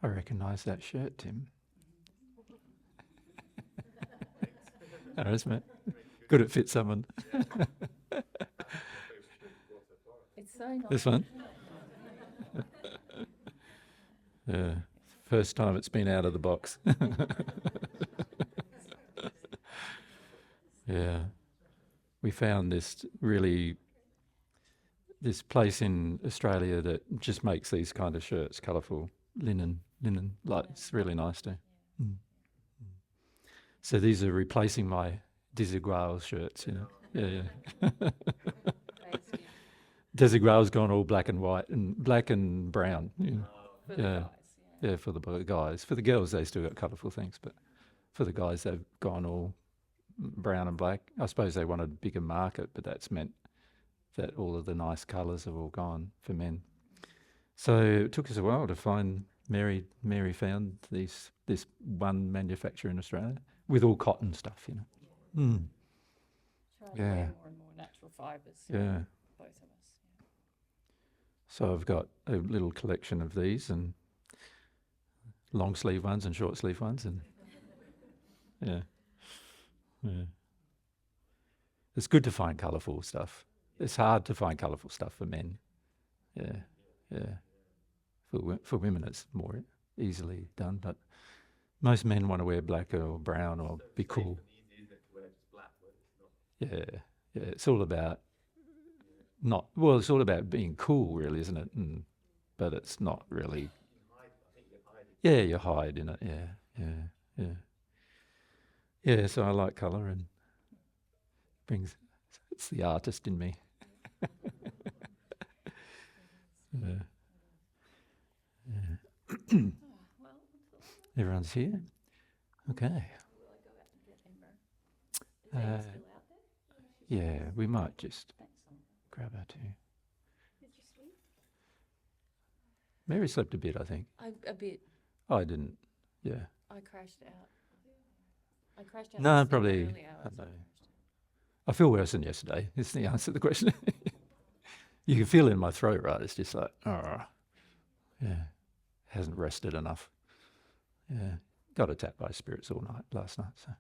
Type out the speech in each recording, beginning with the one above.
I recognise that shirt, Tim. Oh, isn't it? Good it fits someone. It's so nice. This one? Yeah. First time it's been out of the box. Yeah. We found this place in Australia that just makes these kind of shirts, colourful linen, like it's really nice too. Mm. So these are replacing my Desigual shirts, you know. Yeah. Desigual's gone all black and white and black and brown. You know. For the guys, Yeah, for the guys. For the girls, they still got colourful things, but for the guys, they've gone all brown and black. I suppose they wanted a bigger market, but that's meant that all of the nice colours have all gone for men. So it took us a while to find. Mary found this one manufacturer in Australia with all cotton stuff, you know. Mm. Trying to wear more and more natural fibres. Yeah. Both of us. Yeah. So I've got a little collection of these and long sleeve ones and short sleeve ones, and yeah. It's good to find colourful stuff. It's hard to find colourful stuff for men. Yeah. For women, it's more easily done, but most men want to wear black or brown or be cool. Yeah. It's all about it's all about being cool, really, isn't it? But it's not really. Yeah, you hide in it. Yeah. So I like colour and it's the artist in me. Yeah. Everyone's here? Okay. Yeah, we might just grab her too. Mary slept a bit, I think. A bit. I didn't, yeah. I crashed out. No, probably. I feel worse than yesterday, is the answer to the question. You can feel it in my throat, right? It's just like, hasn't rested enough. Yeah, got attacked by spirits all night last night. So,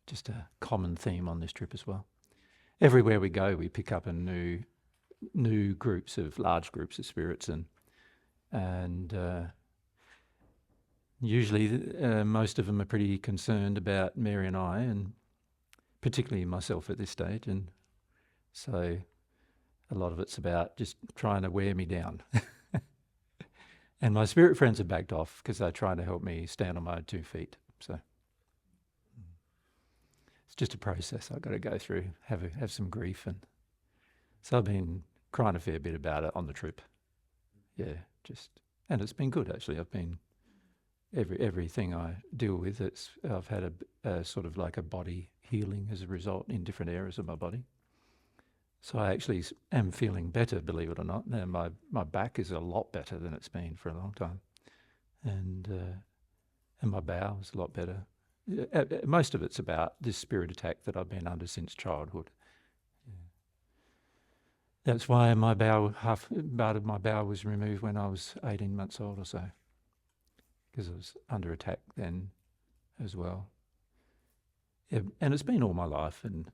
just a common theme on this trip as well. Everywhere we go, we pick up a new large groups of spirits, and usually most of them are pretty concerned about Mary and I, and particularly myself at this stage, and so a lot of it's about just trying to wear me down. And my spirit friends have backed off because they're trying to help me stand on my 2 feet. So it's just a process I've got to go through, have some grief, and so I've been crying a fair bit about it on the trip. Yeah, and it's been good actually. I've been everything I deal with. I've had a sort of like a body healing as a result in different areas of my body. So I actually am feeling better, believe it or not. Now my back is a lot better than it's been for a long time, and my bowel is a lot better. Most of it's about this spirit attack that I've been under since childhood. Yeah. That's why half of my bowel was removed when I was 18 months old or so, because I was under attack then as well. Yeah, and it's been all my life and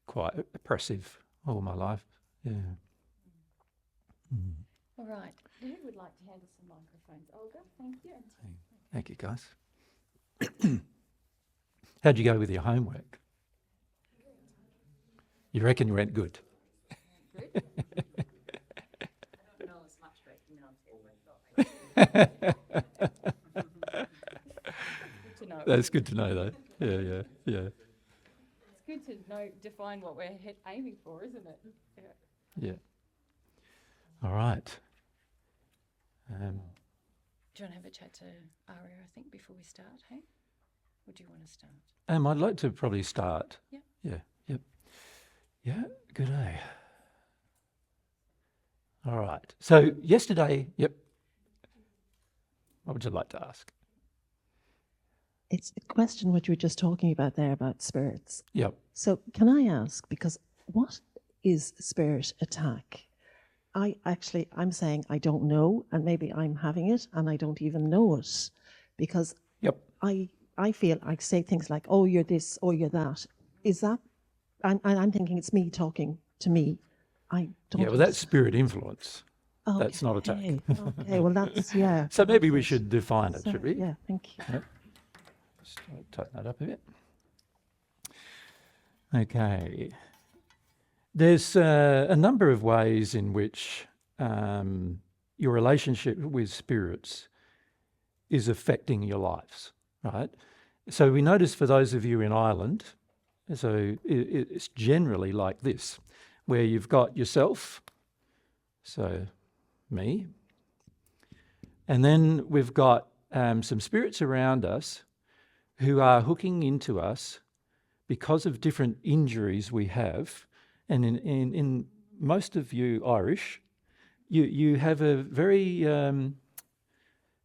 quite oppressive all my life. Yeah. All right. Who would like to handle some microphones? Olga, thank you. Thank you, guys. How'd you go with your homework? You reckon you went good? Good. I don't know as much about humility as I thought. Good to know. That's good to know, though. Yeah. It's good to define what we're aiming for, isn't it? Yeah. All right. Do you want to have a chat to Aria, I think, before we start, hey? Or do you want to start? I'd like to probably start. Yeah. Yep. Yeah, good day. All right. So yesterday, what would you like to ask? It's a question what you were just talking about there about spirits. Yep. So can I ask, because what is spirit attack? I'm saying I don't know, and maybe I'm having it and I don't even know it, because Yep. I feel I say things like, "Oh, you're this," or "You're that." Is that? I'm thinking it's me talking to me. I don't. Yeah, well, that's spirit influence. Okay. That's not attack. Okay, well, that's, yeah. So maybe we that's should define it, So, should we? yeah, thank you. Yep. Just tighten that up a bit. Okay. There's a number of ways in which your relationship with spirits is affecting your lives, right? So we notice for those of you in Ireland, so it's generally like this, where you've got yourself, so me, and then we've got some spirits around us who are hooking into us because of different injuries we have. And in most of you Irish, you have a very,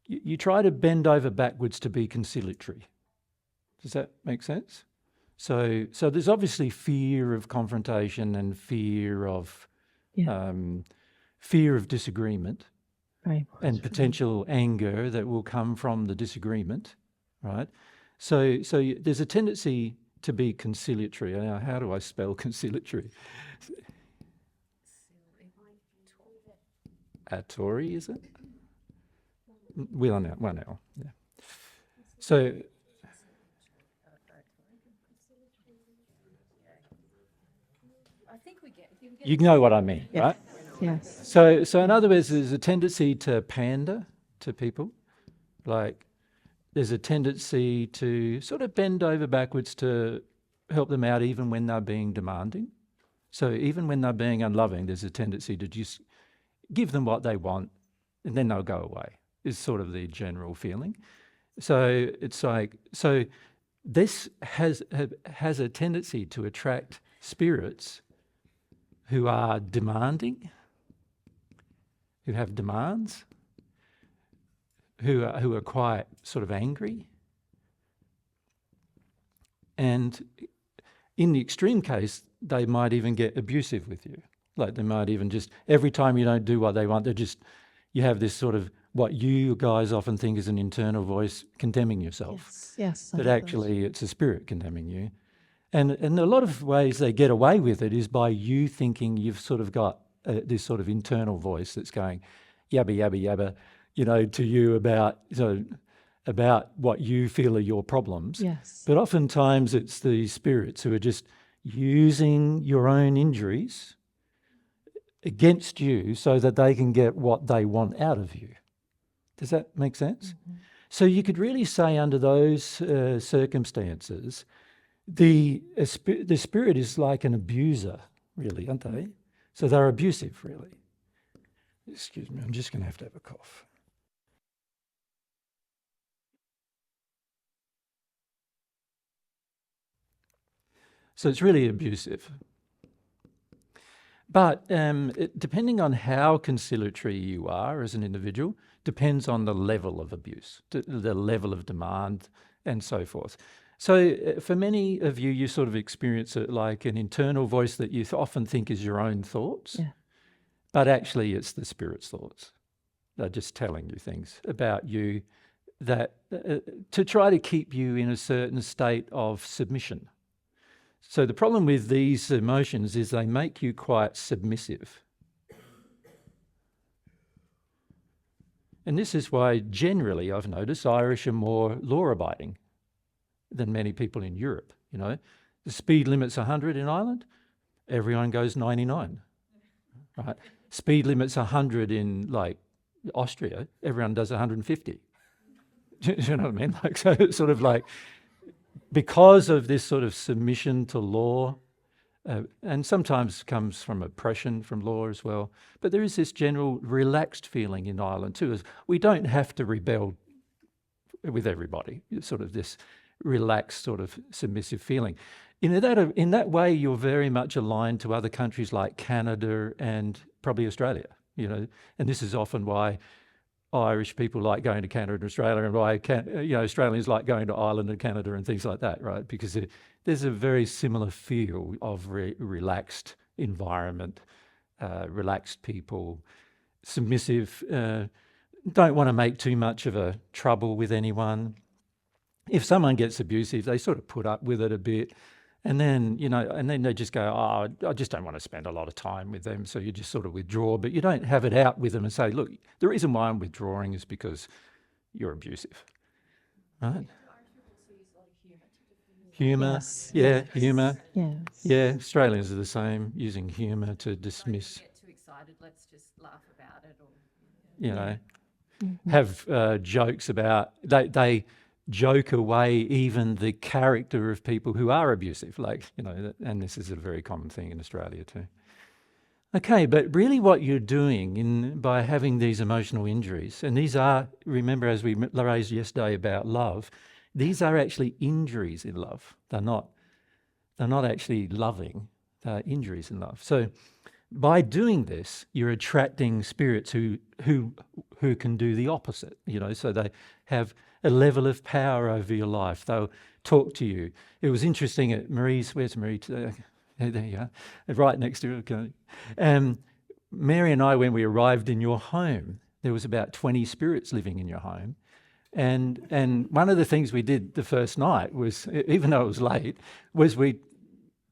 you try to bend over backwards to be conciliatory. Does that make sense? So there's obviously fear of confrontation and fear of disagreement, Right. and potential anger that will come from the disagreement, right? So there's a tendency to be conciliatory. Now, how do I spell conciliatory? Atori, is it? One L, yeah. So I think we get. you know what I mean, Yeah. right? Yes. So in other words, there's a tendency to pander to people. Like there's a tendency to sort of bend over backwards to help them out even when they're being demanding. So even when they're being unloving, there's a tendency to just give them what they want and then they'll go away, is sort of the general feeling. So it's like, so this has a tendency to attract spirits who are demanding, who have demands, who are quite sort of angry. And in the extreme case, they might even get abusive with you. Like they might even just, every time you don't do what they want, you have this sort of, what you guys often think is an internal voice condemning yourself. Yes. But actually it's a spirit condemning you. And a lot of ways they get away with it is by you thinking you've sort of got this sort of internal voice that's going yabba, yabba, yabba, to you about what you feel are your problems. Yes. But oftentimes it's the spirits who are just using your own injuries against you so that they can get what they want out of you. Does that make sense? Mm-hmm. So you could really say under those circumstances, the spirit is like an abuser, really, aren't they? So they're abusive, really. Excuse me, I'm just going to have a cough. So it's really abusive. But depending on how conciliatory you are as an individual, depends on the level of abuse, the level of demand, and so forth. So for many of you, you sort of experience it like an internal voice that you often think is your own thoughts, but actually it's the spirit's thoughts. They're just telling you things about you that to try to keep you in a certain state of submission. So the problem with these emotions is they make you quite submissive. And this is why generally I've noticed Irish are more law-abiding than many people in Europe. The speed limit's 100 in Ireland, everyone goes 99, right? Speed limit's 100 in like Austria, everyone does 150. Do you know what I mean? Like, so it's sort of like, because of this sort of submission to law, and sometimes comes from oppression from law as well, but there is this general relaxed feeling in Ireland too, is we don't have to rebel with everybody, sort of this relaxed sort of submissive feeling. In that way, you're very much aligned to other countries like Canada and probably Australia, and this is often why Irish people like going to Canada and Australia, and why Australians like going to Ireland and Canada and things like that, right? Because there's a very similar feel of relaxed environment relaxed people, submissive, don't want to make too much of a trouble with anyone. If someone gets abusive, they sort of put up with it a bit. And then, and then they just go, oh, I just don't want to spend a lot of time with them. So you just sort of withdraw, but you don't have it out with them and say, look, the reason why I'm withdrawing is because you're abusive, right? Humour, Yes. humour. Yes. Yeah, Australians are the same, using humour to dismiss, Get too excited, let's just laugh about it. Or you know, have jokes about, they joke away even the character of people who are abusive, and this is a very common thing in Australia too. Okay, but really what you're doing by having these emotional injuries, and these are, remember as we raised yesterday about love, these are actually injuries in love. They're not actually loving, they're injuries in love. So by doing this, you're attracting spirits who can do the opposite, so they have a level of power over your life. They'll talk to you. It was interesting at Marie's, where's Marie today? There you are, right next to her. Okay. Mary and I, when we arrived in your home, there was about 20 spirits living in your home. And one of the things we did the first night was, even though it was late, was we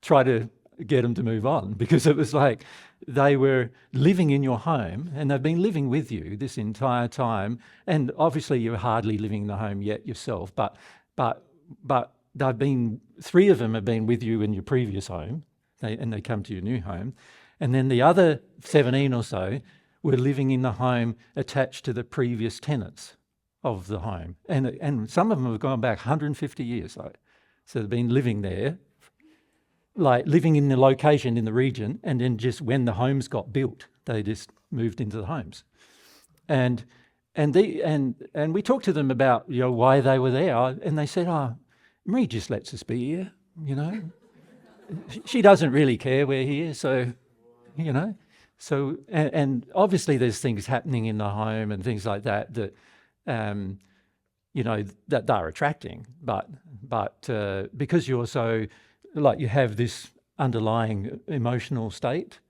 tried to get them to move on, because it was like they were living in your home and they've been living with you this entire time. And obviously you're hardly living in the home yet yourself, but they've been, 3 of them have been with you in your previous home, and they come to your new home. And then the other 17 or so were living in the home attached to the previous tenants of the home. And some of them have gone back 150 years. So they've been living there, like living in the location in the region, and then just when the homes got built, they just moved into the homes. And we talked to them about why they were there, and they said, "Oh, Marie just lets us be here, She doesn't really care we're here, so So and obviously there's things happening in the home and things like that that that they're attracting, but because you're so, you have this underlying emotional state,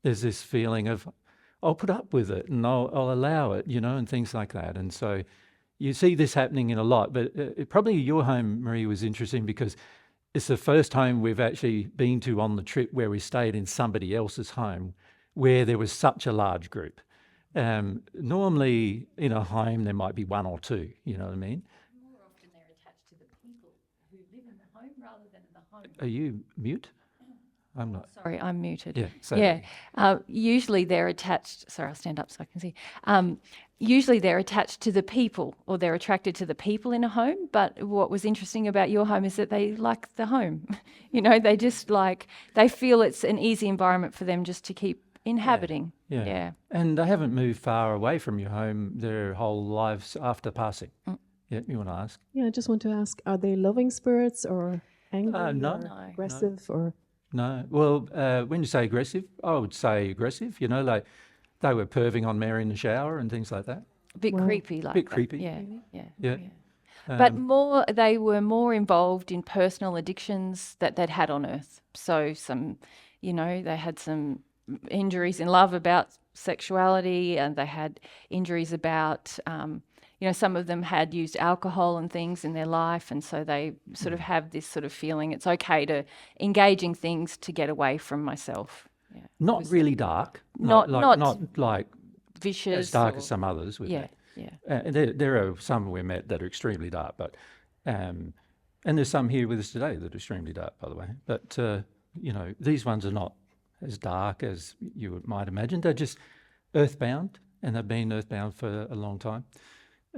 there's this feeling of, I'll put up with it and I'll allow it, and things like that. And so you see this happening in a lot, but probably your home, Marie, was interesting because it's the first home we've actually been to on the trip where we stayed in somebody else's home where there was such a large group. Normally in a home there might be 1 or 2, you know what I mean? more often they're attached to the people who live in the home rather than in the home. Are you mute? I'm not. Sorry, I'm muted. Yeah. Usually they're attached. Sorry, I'll stand up so I can see. Usually they're attached to the people, or they're attracted to the people in a home. But what was interesting about your home is that they like the home. They just they feel it's an easy environment for them just to keep inhabiting. Yeah. And they haven't moved far away from your home their whole lives after passing. Yeah, you want to ask? Yeah, I just want to ask, are they loving spirits or angry No. or aggressive or? No. Well, when you say aggressive, I would say aggressive. Like they were perving on Mary in the shower and things like that. A bit creepy, like bit that. creepy. Yeah. Yeah. But they were more involved in personal addictions that they'd had on Earth. So they had some injuries in love about sexuality, and they had injuries about, some of them had used alcohol and things in their life, and so they sort of have this sort of feeling it's okay to engage in things to get away from myself. Yeah. Not really dark. Not like vicious. as dark as some others we've met. Yeah. There are some we met that are extremely dark, but and there's some here with us today that are extremely dark, by the way. But these ones are not as dark as you might imagine. They're just earthbound, and they've been earthbound for a long time.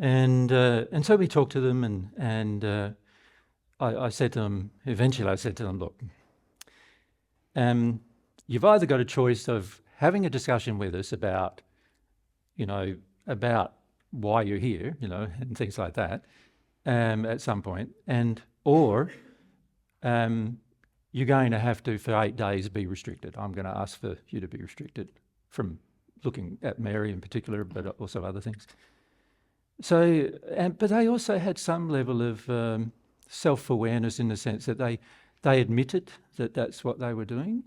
And so we talked to them, and I said to them, look, you've either got a choice of having a discussion with us about why you're here, and things like that, at some point, or you're going to have to, for 8 days, be restricted. I'm going to ask for you to be restricted from looking at Mary in particular, but also other things. So, but they also had some level of self-awareness in the sense that they admitted that that's what they were doing,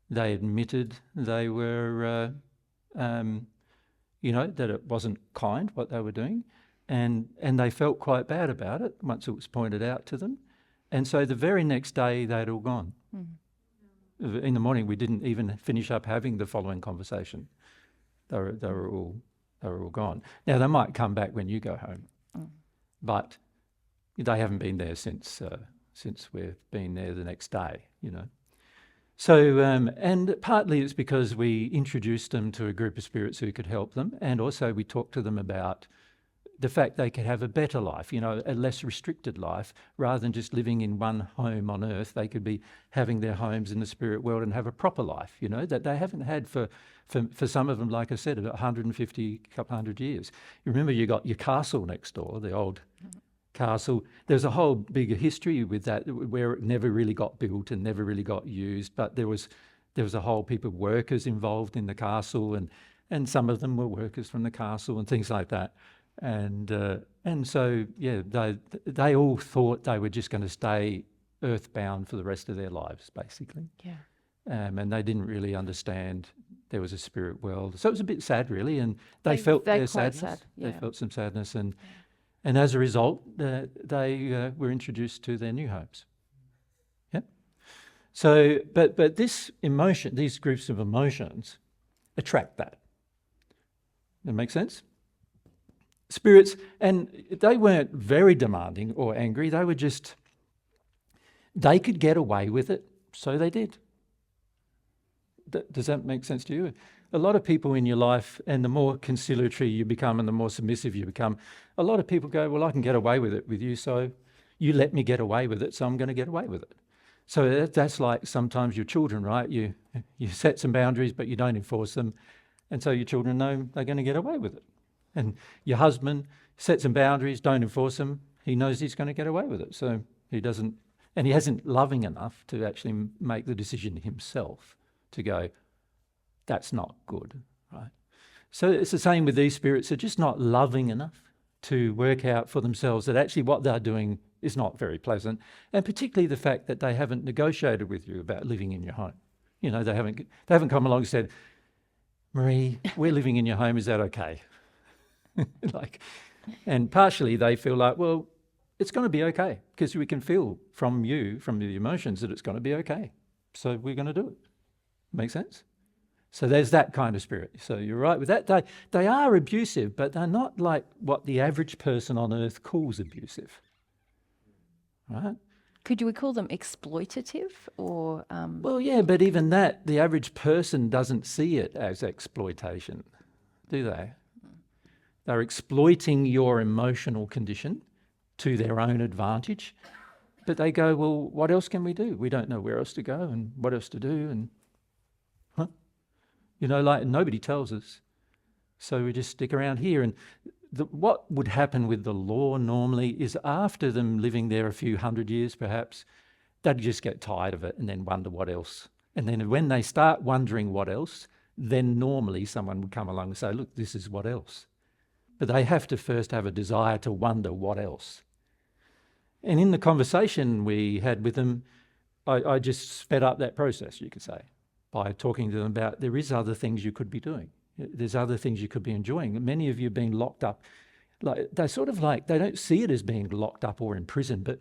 They admitted they were, that it wasn't kind what they were doing, and they felt quite bad about it once it was pointed out to them. And so the very next day they'd all gone. In the morning we didn't even finish up having the following conversation. They were all gone. Now they might come back when you go home, but they haven't been there since we've been there the next day. So, and partly it's because we introduced them to a group of spirits who could help them, and also we talked to them about the fact they could have a better life, a less restricted life, rather than just living in one home on earth. They could be having their homes in the spirit world and have a proper life, that they haven't had for some of them, like I said, about 150, couple hundred years. You remember you got your castle next door, the old castle. There's a whole bigger history with that, where it never really got built and never really got used, but there was a whole heap of workers involved in the castle, and some of them were workers from the castle and things like that. And so, yeah, they all thought they were just going to stay earthbound for the rest of their lives, basically. Yeah. And they didn't really understand there was a spirit world. So it was a bit sad, really, and they felt their sadness. Sad, yeah. They felt some sadness, and as a result, they were introduced to their new homes. Yep. So, but this emotion, these groups of emotions, attract that. That make sense? Spirits, and they weren't very demanding or angry. They were just, they could get away with it, so they did. Does that make sense to you? A lot of people in your life, and the more conciliatory you become and the more submissive you become, a lot of people go, well, I can get away with it with you, so you let me get away with it, so I'm going to get away with it. So that's like sometimes your children, right? You set some boundaries, but you don't enforce them, and so your children know they're going to get away with it. And your husband sets some boundaries, don't enforce them. He knows he's going to get away with it. So he doesn't, and he hasn't loving enough to actually make the decision himself to go, that's not good, right? So it's the same with these spirits. They're just not loving enough to work out for themselves that actually what they're doing is not very pleasant. And particularly the fact that they haven't negotiated with you about living in your home. They haven't come along and said, Marie, we're living in your home, is that okay? And partially they feel like, well, it's going to be okay, because we can feel from you, from the emotions, that it's going to be okay. So we're going to do it. Make sense? So there's that kind of spirit. So you're right with that. They are abusive, but they're not like what the average person on earth calls abusive. Right? Could we call them exploitative or? Well, yeah, but even that, the average person doesn't see it as exploitation, do they? They're exploiting your emotional condition to their own advantage. But they go, well, what else can we do? We don't know where else to go and what else to do. And, nobody tells us. So we just stick around here. And what would happen with the law normally is after them living there a few hundred years perhaps, they'd just get tired of it and then wonder what else. And then when they start wondering what else, then normally someone would come along and say, look, this is what else. But they have to first have a desire to wonder what else. And in the conversation we had with them, I just sped up that process, you could say, by talking to them about there is other things you could be doing. There's other things you could be enjoying. Many of you have been locked up. They don't see it as being locked up or in prison, but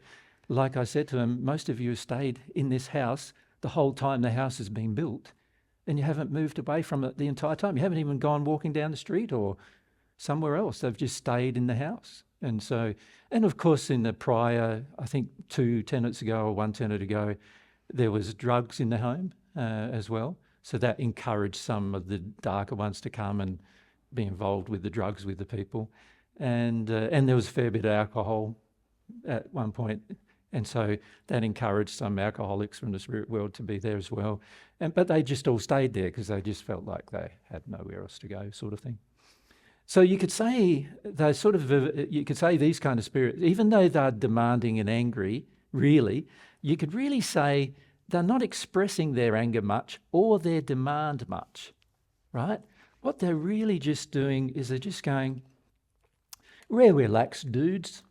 like I said to them, most of you have stayed in this house the whole time the house has been built, and you haven't moved away from it the entire time. You haven't even gone walking down the street or somewhere else. They've just stayed in the house. And of course in the prior, I think 2 tenants ago or 1 tenant ago, there was drugs in the home as well. So that encouraged some of the darker ones to come and be involved with the drugs with the people. And there was a fair bit of alcohol at one point. And so that encouraged some alcoholics from the spirit world to be there as well. But they just all stayed there because they just felt like they had nowhere else to go, sort of thing. So you could say these kind of spirits, even though they're demanding and angry, really, you could really say they're not expressing their anger much or their demand much, right? What they're really just doing is they're just going, we're relaxed dudes.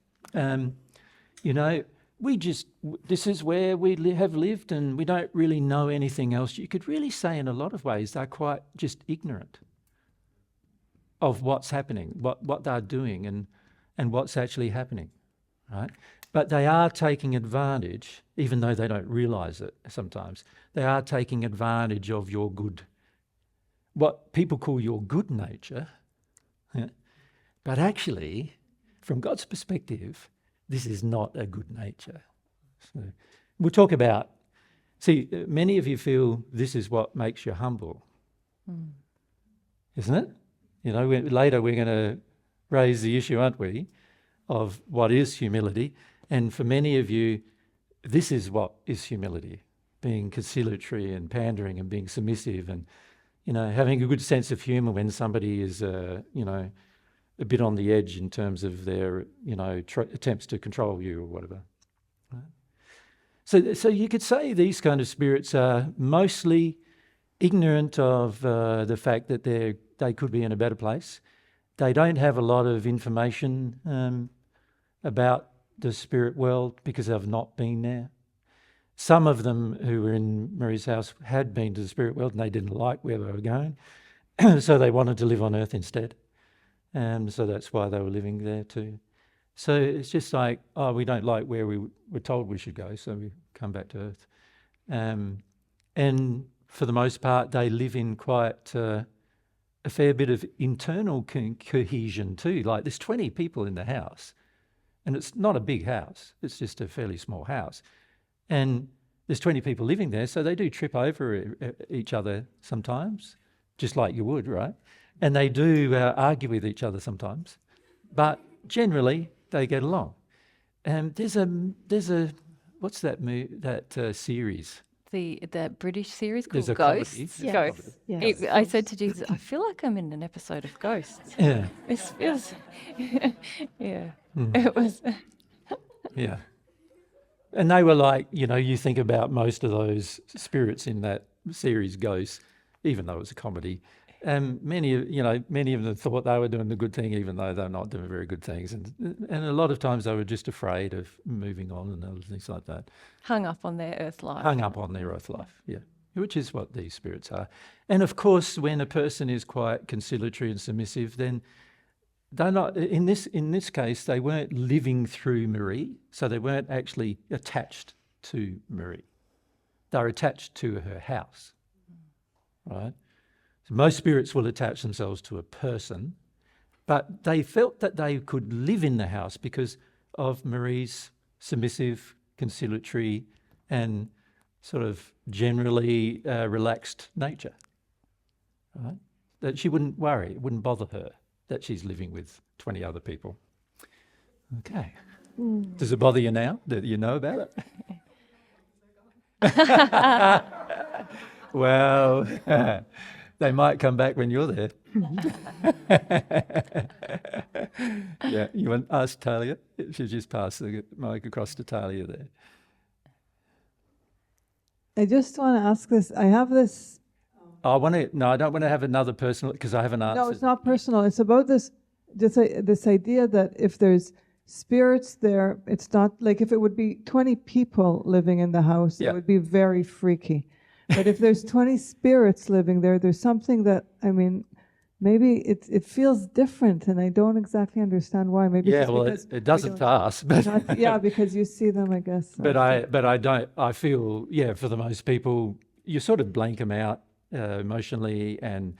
this is where we have lived and we don't really know anything else. You could really say in a lot of ways they're quite just ignorant of what's happening, what they're doing and what's actually happening, right? But they are taking advantage, even though they don't realise it sometimes, they are taking advantage of your good, what people call your good nature. Yeah. But actually, from God's perspective, this is not a good nature. So we'll talk about, many of you feel this is what makes you humble, isn't it? You know, later we're going to raise the issue, aren't we, of what is humility. And for many of you, this is what is humility, being conciliatory and pandering and being submissive and, you know, having a good sense of humour when somebody is, you know, a bit on the edge in terms of their, you know, attempts to control you or whatever. Right? So you could say these kind of spirits are mostly ignorant of the fact that they could be in a better place. They don't have a lot of information about the spirit world because they've not been there. Some of them who were in Marie's house had been to the spirit world and they didn't like where they were going, so they wanted to live on earth instead. So that's why they were living there too. So it's just like, oh, we don't like where we were told we should go, so we come back to earth. And for the most part, they live in quite a fair bit of internal cohesion too. Like there's 20 people in the house, and it's not a big house. It's just a fairly small house. And there's 20 people living there, so they do trip over each other sometimes, just like you would, right? And they do argue with each other sometimes, but generally they get along. And there's a what's that series? The British series There's called a comedy. Ghosts. Yes. Ghosts. Yes. I said to Jesus, I feel like I'm in an episode of Ghosts. Yeah, It was, yeah, it was. yeah. And they were like, you know, you think about most of those spirits in that series, Ghosts, even though it was a comedy. Many of them thought they were doing the good thing, even though they're not doing very good things. And a lot of times they were just afraid of moving on and other things like that. Hung up on their earth life. Hung up on their earth life, yeah, which is what these spirits are. And of course, when a person is quite conciliatory and submissive, then they're not, in this case, they weren't living through Marie, so they weren't actually attached to Marie. They're attached to her house, right? So most spirits will attach themselves to a person, but they felt that they could live in the house because of Marie's submissive, conciliatory, and sort of generally relaxed nature, right? That she wouldn't worry, it wouldn't bother her that she's living with 20 other people. Okay. Does it bother you now that you know about it? Well, they might come back when you're there. Yeah, you want to ask Talia? She'll just pass the mic across to Talia there. I just want to ask this. I have this. I don't want to have another personal, because I haven't answered. No, it's not personal. It's about this idea that if there's spirits there, it's not like if it would be 20 people living in the house, Yeah. it would be very freaky. But if there's 20 spirits living there, there's something that, I mean, maybe it feels different, and I don't exactly understand why. Maybe Yeah, it's well, because it doesn't to us, but yeah, because you see them, I guess. I feel, yeah, for the most people, you sort of blank them out emotionally and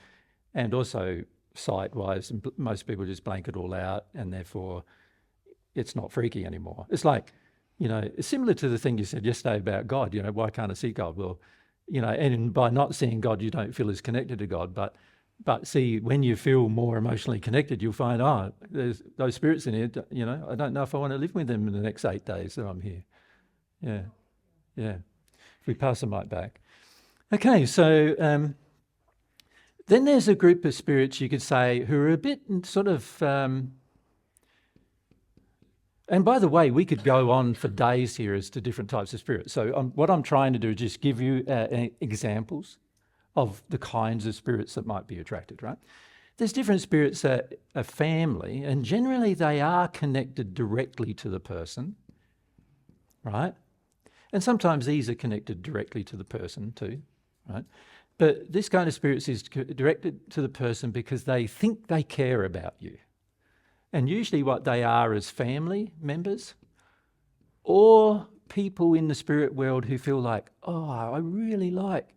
also sight-wise. And most people just blank it all out, and therefore it's not freaky anymore. It's like, you know, it's similar to the thing you said yesterday about God. You know, why can't I see God? Well, you know, and by not seeing God, you don't feel as connected to God. But see, when you feel more emotionally connected, you'll find, oh, there's those spirits in here, you know, I don't know if I want to live with them in the next 8 days that I'm here. Yeah, yeah. If we pass the mic back. Okay, so then there's a group of spirits, you could say, who are a bit sort of... and by the way, we could go on for days here as to different types of spirits. So what I'm trying to do is just give you examples of the kinds of spirits that might be attracted, right? There's different spirits that are family, and generally they are connected directly to the person, right? And sometimes these are connected directly to the person too, right? But this kind of spirits is directed to the person because they think they care about you. And usually what they are is family members or people in the spirit world who feel like, oh, I really like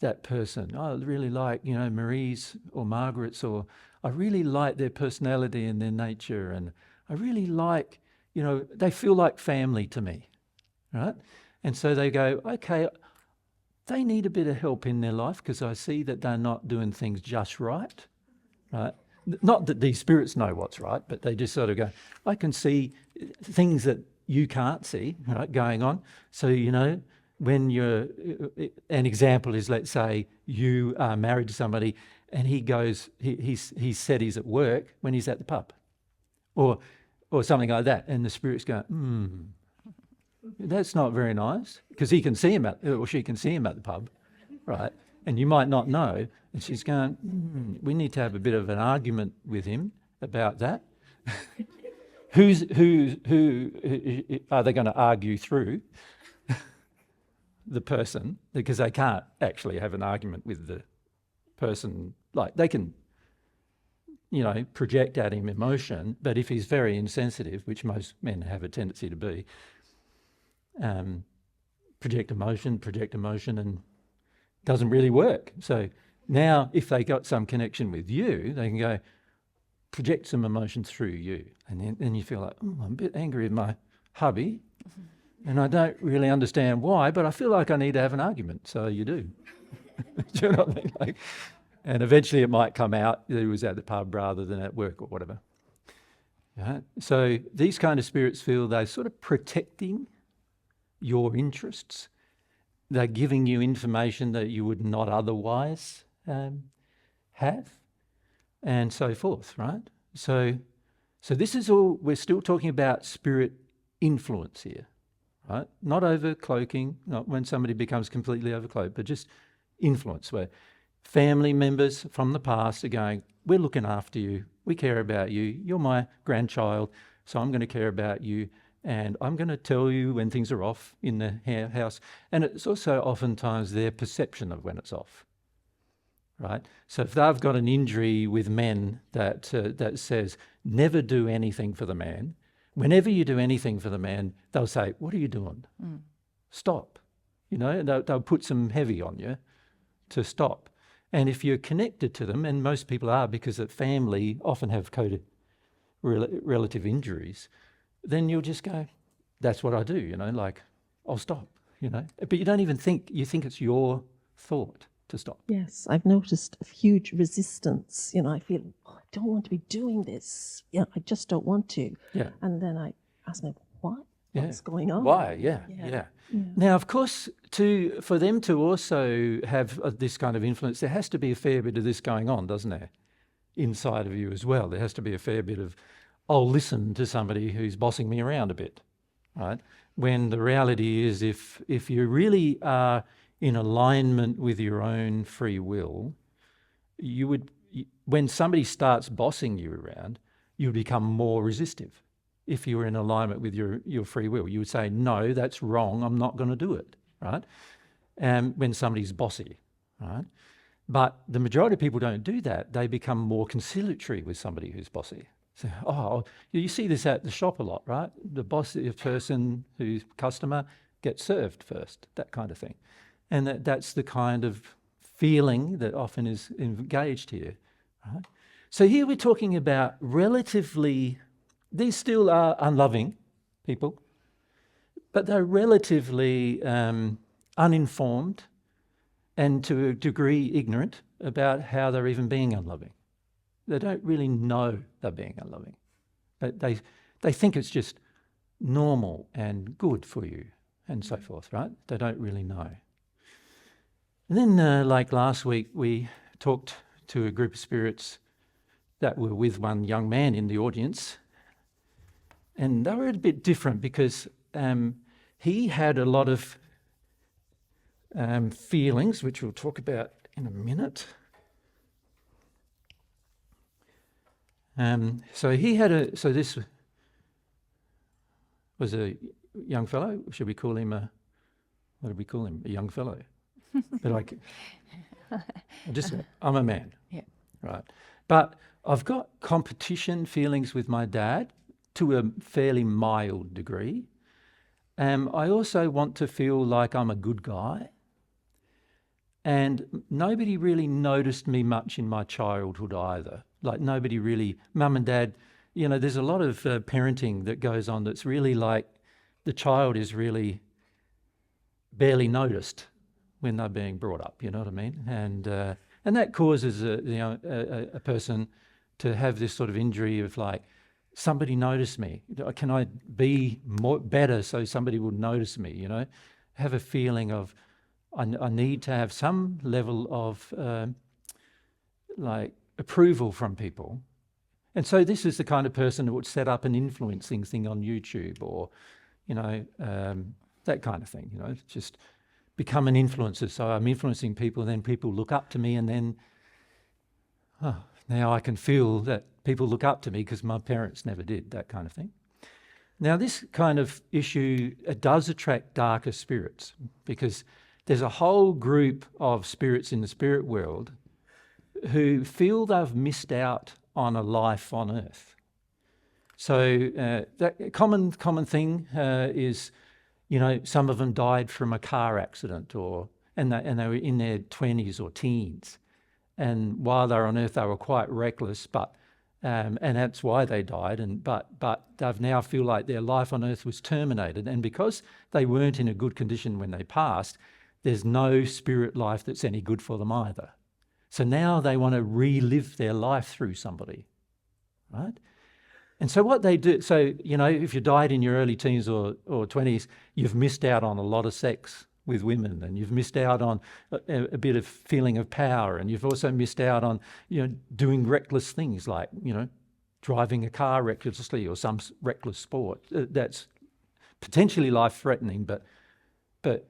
that person. I really like, Marie's or Margaret's, or I really like their personality and their nature. And I really like, they feel like family to me, right? And so they go, okay, they need a bit of help in their life because I see that they're not doing things just right, right? Not that these spirits know what's right, but they just sort of go, I can see things that you can't see, right, going on. So, when an example is, let's say you are married to somebody and he goes, he said he's at work when he's at the pub or something like that. And the spirits go, that's not very nice, because he can see him or she can see him at the pub, right? And you might not know. And she's going, we need to have a bit of an argument with him about that. Who are they going to argue through? The person, because they can't actually have an argument with the person. Like, they can, project at him emotion, but if he's very insensitive, which most men have a tendency to be, project emotion, and doesn't really work. So now if they got some connection with you, they can go project some emotions through you. And then you feel like, I'm a bit angry with my hubby and I don't really understand why, but I feel like I need to have an argument. So you do. Do you know what I mean? And eventually it might come out that he was at the pub rather than at work or whatever. Right? So these kind of spirits feel they're sort of protecting your interests. They're giving you information that you would not otherwise have, and so forth, right? So this is all, we're still talking about spirit influence here, right? Not overcloaking, not when somebody becomes completely overcloaked, but just influence, where family members from the past are going, we're looking after you, we care about you, you're my grandchild, so I'm going to care about you, and I'm going to tell you when things are off in the house. And it's also oftentimes their perception of when it's off, right? So if they've got an injury with men that says, never do anything for the man, whenever you do anything for the man, they'll say, what are you doing? Stop. They'll put some heavy on you to stop. And if you're connected to them, and most people are, because the family often have coded relative injuries, then you'll just go, that's what I do, I'll stop, But you don't even think, you think it's your thought to stop. Yes, I've noticed a huge resistance. I feel, I don't want to be doing this. I just don't want to. Yeah. And then I ask them, what's going on? Why? Yeah. Now, of course, for them to also have this kind of influence, there has to be a fair bit of this going on, doesn't there? Inside of you as well. There has to be a fair bit of, I'll listen to somebody who's bossing me around a bit, right? When the reality is, if you really are in alignment with your own free will, when somebody starts bossing you around, you become more resistive. If you were in alignment with your free will, you would say, no, that's wrong, I'm not going to do it, right? When somebody's bossy, right? But the majority of people don't do that. They become more conciliatory with somebody who's bossy. So, you see this at the shop a lot, right? The bossy person who's customer gets served first, that kind of thing. And that's the kind of feeling that often is engaged here, right? So here we're talking about these still are unloving people, but they're relatively uninformed and to a degree ignorant about how they're even being unloving. They don't really know they're being unloving. They think it's just normal and good for you and so forth, right? They don't really know. And then like last week, we talked to a group of spirits that were with one young man in the audience. And they were a bit different because he had a lot of feelings, which we'll talk about in a minute. So this was a young fellow. Should we call him what do we call him? A young fellow. But I'm a man. Yeah. Right. But I've got competition feelings with my dad to a fairly mild degree. I also want to feel like I'm a good guy. And nobody really noticed me much in my childhood either. Like nobody really, mum and dad, there's a lot of parenting that goes on that's really like the child is really barely noticed when they're being brought up, you know what I mean? And that causes a person to have this sort of injury of like, somebody noticed me. Can I be better so somebody will notice me, Have a feeling of, I need to have some level of approval from people. And so this is the kind of person who would set up an influencing thing on YouTube or, that kind of thing, just become an influencer. So I'm influencing people and then people look up to me and then, now I can feel that people look up to me because my parents never did, that kind of thing. Now this kind of issue, it does attract darker spirits because there's a whole group of spirits in the spirit world who feel they've missed out on a life on earth. So that common thing is, some of them died from a car accident and they were in their 20s or teens. And while they were on earth, they were quite reckless, and that's why they died. But they've now feel like their life on earth was terminated. And because they weren't in a good condition when they passed, there's no spirit life that's any good for them either. So now they want to relive their life through somebody, right? And so what they do, if you died in your early teens or 20s, you've missed out on a lot of sex with women, and you've missed out on a bit of feeling of power, and you've also missed out on, doing reckless things like, driving a car recklessly or some reckless sport that's potentially life-threatening, but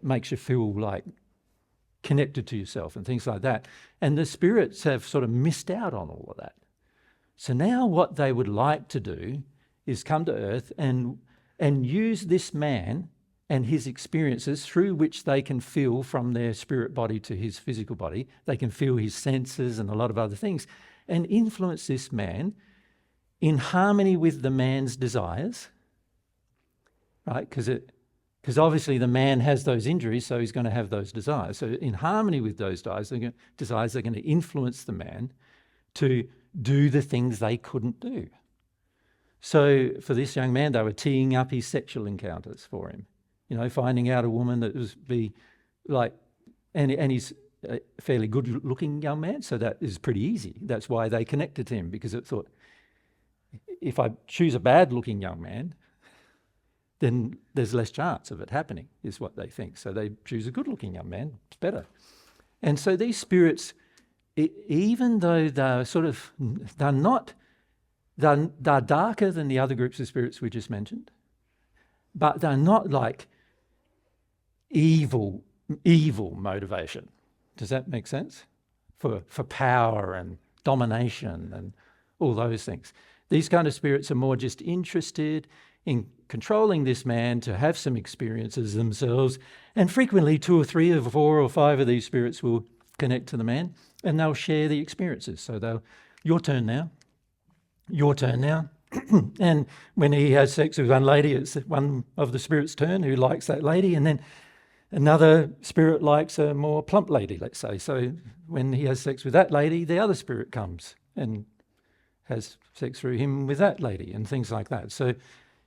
makes you feel like connected to yourself and things like that. And the spirits have sort of missed out on all of that. So now what they would like to do is come to earth and use this man and his experiences through which they can feel from their spirit body to his physical body. They can feel his senses and a lot of other things and influence this man in harmony with the man's desires, right? Because obviously the man has those injuries, so he's going to have those desires. So in harmony with those desires, they're going to influence the man to do the things they couldn't do. So for this young man, they were teeing up his sexual encounters for him. Finding out a woman that was and he's a fairly good-looking young man, so that is pretty easy. That's why they connected to him, because it thought, if I choose a bad-looking young man, then there's less chance of it happening, is what they think. So they choose a good-looking young man. It's better. And so these spirits, even though they're darker than the other groups of spirits we just mentioned, but they're not like evil motivation. Does that make sense? For power and domination and all those things. These kind of spirits are more just interested in controlling this man to have some experiences themselves, and frequently 2 or 3 or 4 or 5 of these spirits will connect to the man and they'll share the experiences. So your turn now. And when he has sex with one lady, it's one of the spirits' turn who likes that lady, and then another spirit likes a more plump lady, let's say. So when he has sex with that lady, the other spirit comes and has sex through him with that lady and things like that. So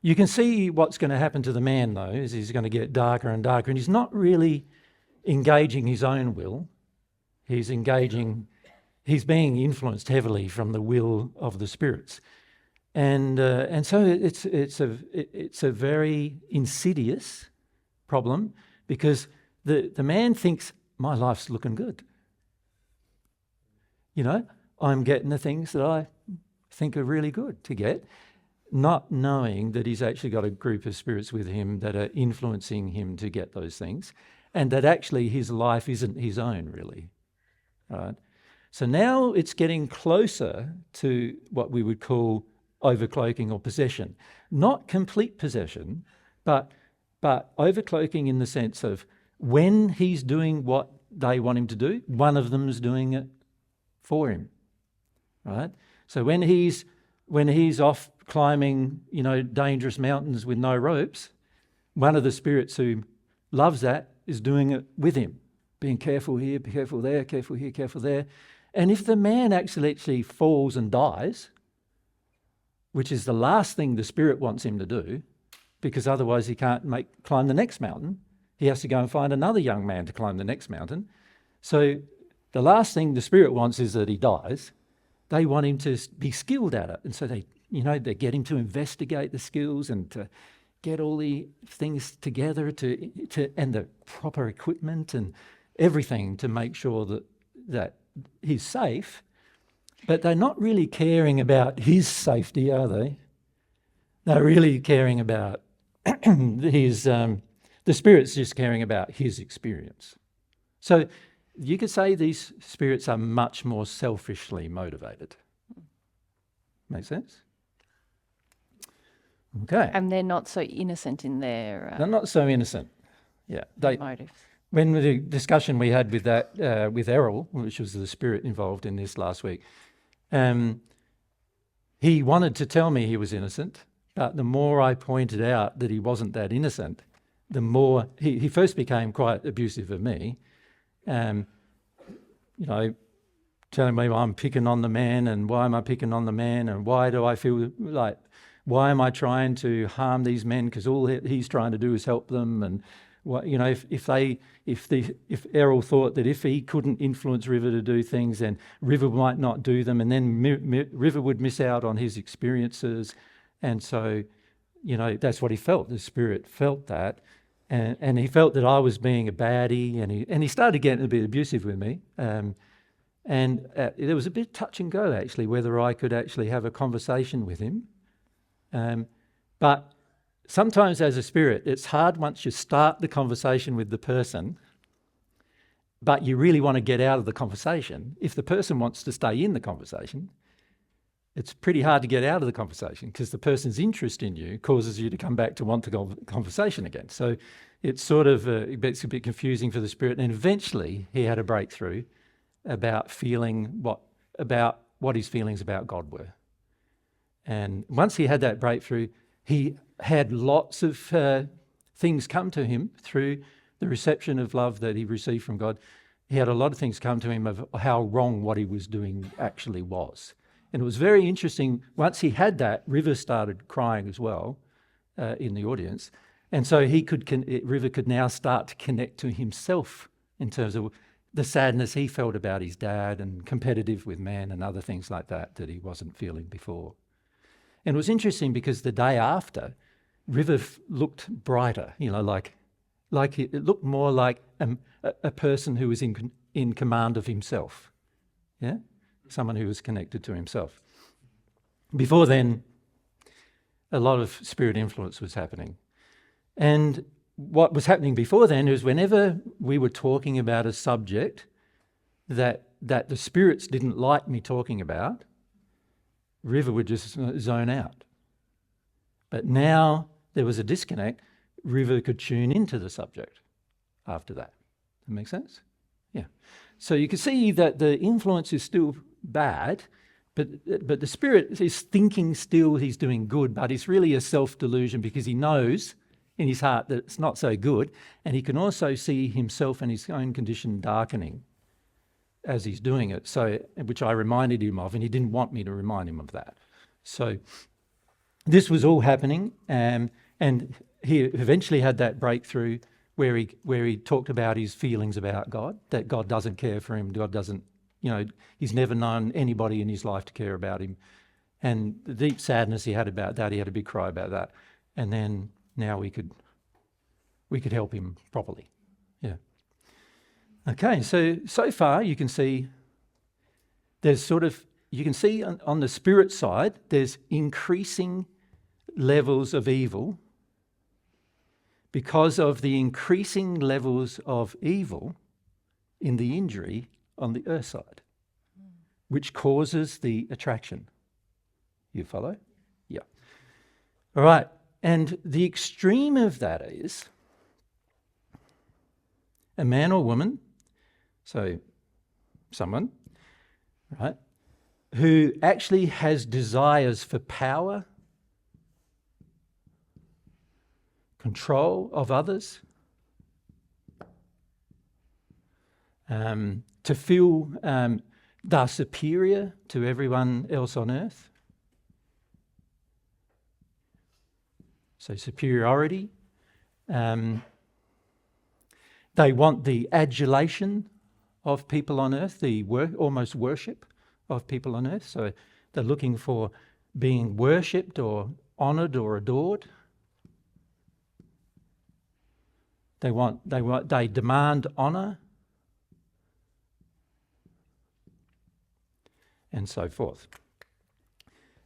you can see what's going to happen to the man, though, is he's going to get darker and darker, and he's not really engaging his own will. He's being influenced heavily from the will of the spirits. And so it's a very insidious problem, because the man thinks, my life's looking good. I'm getting the things that I think are really good to get, not knowing that he's actually got a group of spirits with him that are influencing him to get those things, and that actually his life isn't his own, really. Right? So now it's getting closer to what we would call overcloaking or possession. Not complete possession, but but overcloaking in the sense of when he's doing what they want him to do, one of them's doing it for him, right? So when he's off climbing, dangerous mountains with no ropes, one of the spirits who loves that is doing it with him, being careful here, be careful there, careful here, careful there. And if the man actually falls and dies, which is the last thing the spirit wants him to do, because otherwise he can't climb the next mountain, he has to go and find another young man to climb the next mountain. So the last thing the spirit wants is that he dies. They want him to be skilled at it. And so they get him to investigate the skills and to get all the things together and the proper equipment and everything to make sure that he's safe. But they're not really caring about his safety, are they? They're really caring about the spirit's just caring about his experience. So you could say these spirits are much more selfishly motivated. Make sense? Okay. And they're not so innocent in their They're not so innocent. Yeah. motives. When the discussion we had with that with Errol, which was the spirit involved in this last week, he wanted to tell me he was innocent, but the more I pointed out that he wasn't that innocent, the more he first became quite abusive of me. Telling me I'm picking on the man, and why am I picking on the man, and why do I feel like, why am I trying to harm these men, because all he's trying to do is help them. And if Errol thought that if he couldn't influence River to do things, then River might not do them, and then River would miss out on his experiences. And so, that's what he felt. The spirit felt that, and he felt that I was being a baddie, and he started getting a bit abusive with me. There was a bit touch and go, actually, whether I could actually have a conversation with him. But sometimes as a spirit, it's hard once you start the conversation with the person, but you really want to get out of the conversation. If the person wants to stay in the conversation, it's pretty hard to get out of the conversation because the person's interest in you causes you to come back to want the conversation again. So it's sort of it's a bit confusing for the spirit. And eventually he had a breakthrough about what his feelings about God were. And once he had that breakthrough, he had lots of things come to him through the reception of love that he received from God. He had a lot of things come to him of how wrong what he was doing actually was. And it was very interesting. Once he had that, River started crying as well in the audience. And so River could now start to connect to himself in terms of the sadness he felt about his dad and competitive with man and other things like that he wasn't feeling before. And it was interesting because the day after, River looked brighter, like it looked more like a person who was in command of himself. Yeah? Someone who was connected to himself. Before then, a lot of spirit influence was happening. And what was happening before then is whenever we were talking about a subject that the spirits didn't like me talking about, River would just zone out. But now there was a disconnect. River could tune into the subject after that. That make sense? Yeah. So you can see that the influence is still bad, but the spirit is thinking still he's doing good, but it's really a self-delusion because he knows in his heart that it's not so good, and he can also see himself and his own condition darkening as he's doing it, so which I reminded him of, and he didn't want me to remind him of that. So this was all happening, and he eventually had that breakthrough where he talked about his feelings about God, that God doesn't care for him, God doesn't, he's never known anybody in his life to care about him. And the deep sadness he had about that, he had a big cry about that. And then now we could help him properly. Yeah. Okay, so far you can see you can see on the spirit side, there's increasing levels of evil because of the increasing levels of evil in the injury on the earth side, which causes the attraction. You follow? Yeah. All right. And the extreme of that is a man or woman, so someone, right, who actually has desires for power, control of others, to feel they're superior to everyone else on earth. So superiority. They want the adulation of people on earth, the almost worship of people on earth. So they're looking for being worshipped or honoured or adored. They demand honour, and so forth.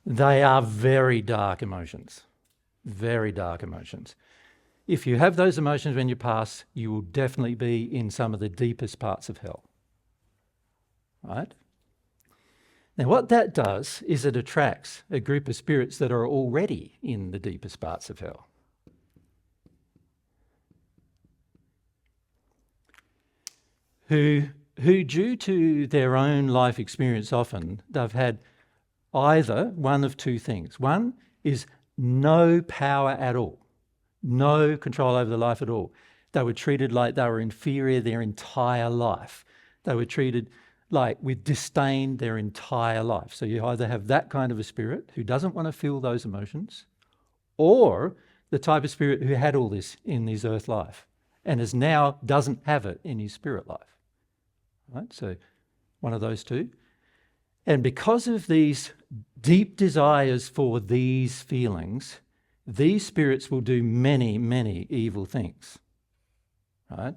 They are very dark emotions, very dark emotions. If you have those emotions when you pass, you will definitely be in some of the deepest parts of hell, right? Now, what that does is it attracts a group of spirits that are already in the deepest parts of hell. Who due to their own life experience often, they've had either one of two things. One is no power at all, no control over their life at all. They were treated like they were inferior their entire life. They were treated like with disdain their entire life. So you either have that kind of a spirit who doesn't want to feel those emotions, or the type of spirit who had all this in his earth life and is now doesn't have it in his spirit life. Right? So one of those two. And because of these deep desires for these feelings, these spirits will do many, many evil things. Right?